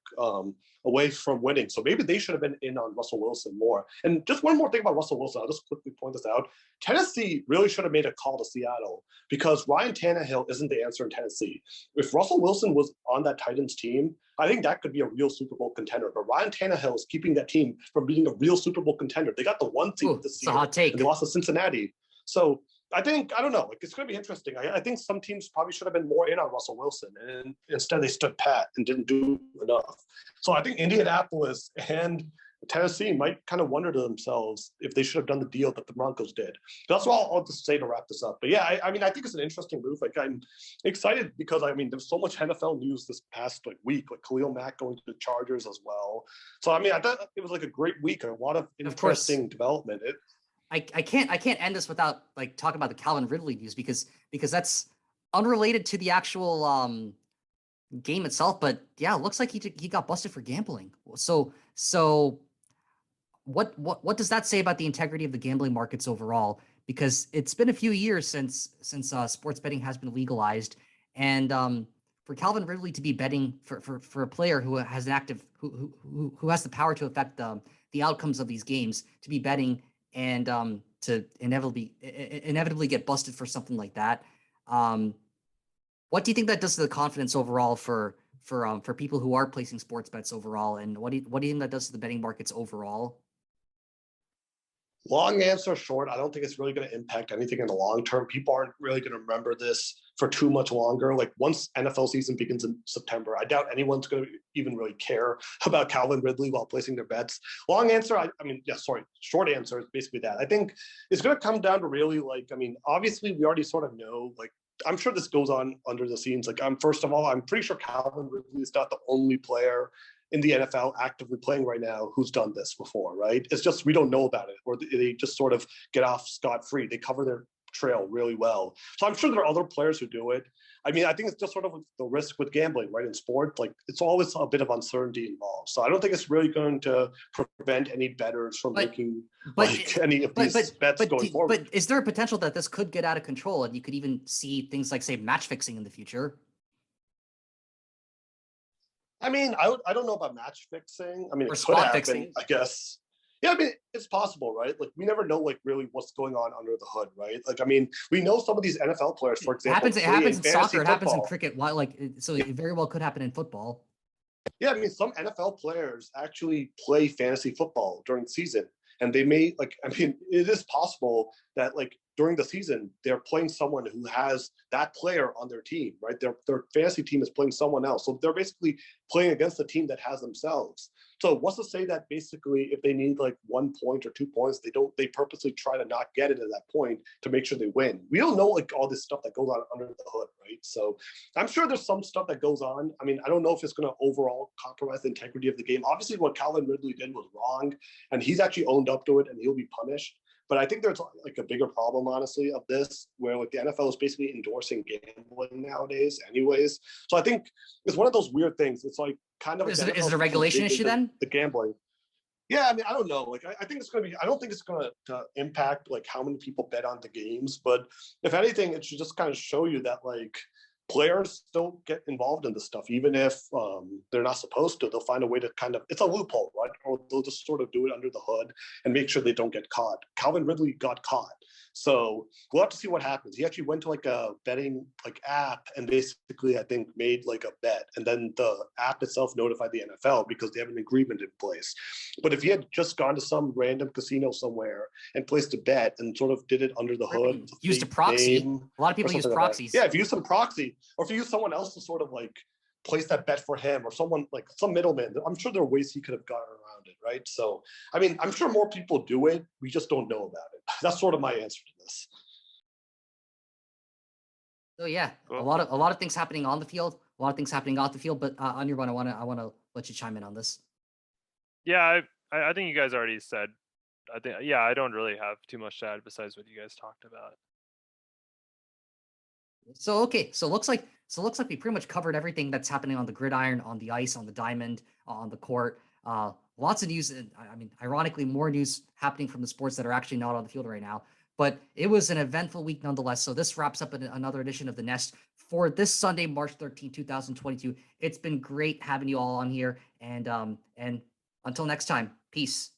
away from winning. So maybe they should have been in on Russell Wilson more. And just one more thing about Russell Wilson, I'll just quickly point this out. Tennessee really should have made a call to Seattle because Ryan Tannehill isn't the answer in Tennessee. If Russell Wilson was on that Titans team, I think that could be a real Super Bowl contender. But Ryan Tannehill is keeping that team from being a real Super Bowl contender. They got the one seed this year, a hot take. and they lost to Cincinnati. So I don't know, like it's going to be interesting. I think some teams probably should have been more in on Russell Wilson, and instead they stood pat and didn't do enough. So I think Indianapolis and Tennessee might kind of wonder to themselves if they should have done the deal that the Broncos did. That's all I'll just say to wrap this up. But yeah, I mean, I think it's an interesting move. Like I'm excited because I mean, there's so much NFL news this past week, like Khalil Mack going to the Chargers as well. So I mean, I thought it was like a great week and a lot of interesting development. I can't end this without like talking about the Calvin Ridley news because that's unrelated to the actual game itself. But yeah, it looks like he got busted for gambling. So what does that say about the integrity of the gambling markets overall? Because it's been a few years since sports betting has been legalized, and for Calvin Ridley to be betting for a player who has an active who has the power to affect the outcomes of these games to be betting and to inevitably get busted for something like that. What do you think that does to the confidence overall for people who are placing sports bets overall? And what do you think that does to the betting markets overall? Long answer short, I don't think it's really going to impact anything in the long term. People aren't really going to remember this for too much longer. Like once NFL season begins in September, I doubt anyone's going to even really care about Calvin Ridley while placing their bets. Long answer, short answer is basically that. I think it's going to come down to really like, I mean, obviously we already sort of know, like, I'm sure this goes on under the scenes. Like, first of all, I'm pretty sure Calvin Ridley is not the only player in the NFL actively playing right now who's done this before, right? It's just we don't know about it, or they just sort of get off scot-free. They cover their trail really well. So I'm sure there are other players who do it. I mean, I think it's just sort of the risk with gambling, right? In sport, like it's always a bit of uncertainty involved. So I don't think it's really going to prevent any bettors from making any of these bets going forward. But is there a potential that this could get out of control and you could even see things like, say, match fixing in the future? I mean, I don't know about match fixing. I mean, or it could happen, fixing. I guess. Yeah, I mean, it's possible, right? Like, we never know, like, really what's going on under the hood, right? Like, I mean, we know some of these NFL players, for example. It happens in soccer. Football. It happens in cricket. Why, like, so it very well could happen in football. Yeah, I mean, some NFL players actually play fantasy football during the season. And they may, like, I mean, it is possible that, like, during the season, they're playing someone who has that player on their team, right? Their fantasy team is playing someone else. So they're basically playing against the team that has themselves. So what's to say that basically if they need like 1 point or 2 points, they purposely try to not get it at that point to make sure they win. We don't know like all this stuff that goes on under the hood, right? So I'm sure there's some stuff that goes on. I mean, I don't know if it's going to overall compromise the integrity of the game. Obviously, what Calvin Ridley did was wrong, and he's actually owned up to it, and he'll be punished. But I think there's like a bigger problem, honestly, of this, where like the NFL is basically endorsing gambling nowadays, anyways. So I think it's one of those weird things. It's like kind of is it a regulation issue then? The gambling. Yeah, I mean, I don't know. Like, I think it's going to be. I don't think it's going to impact like how many people bet on the games. But if anything, it should just kind of show you that like players don't get involved in this stuff, even if they're not supposed to. They'll find a way to kind of, it's a loophole, right? Or they'll just sort of do it under the hood and make sure they don't get caught. Calvin Ridley got caught. So we'll have to see what happens. He actually went to like a betting like app and basically I think made like a bet, and then the app itself notified the NFL because they have an agreement in place. But if he had just gone to some random casino somewhere and placed a bet and sort of did it under the hood, used a proxy. A lot of people use proxies. Yeah, if you use some proxy, or if you use someone else to sort of like place that bet for him, or someone like some middleman, I'm sure there are ways he could have gotten around it, right? So, I mean, I'm sure more people do it. We just don't know about it. That's sort of my answer to this. So yeah, cool. a lot of things happening on the field, a lot of things happening off the field. But Anirban, I want to let you chime in on this. Yeah, I think you guys already said. I don't really have too much to add besides what you guys talked about. So okay, so it looks like we pretty much covered everything that's happening on the gridiron, on the ice, on the diamond, on the court. Lots of news, and I mean, ironically, more news happening from the sports that are actually not on the field right now. But it was an eventful week nonetheless. So this wraps up another edition of The Nest for this Sunday, March 13, 2022. It's been great having you all on here. And until next time, peace.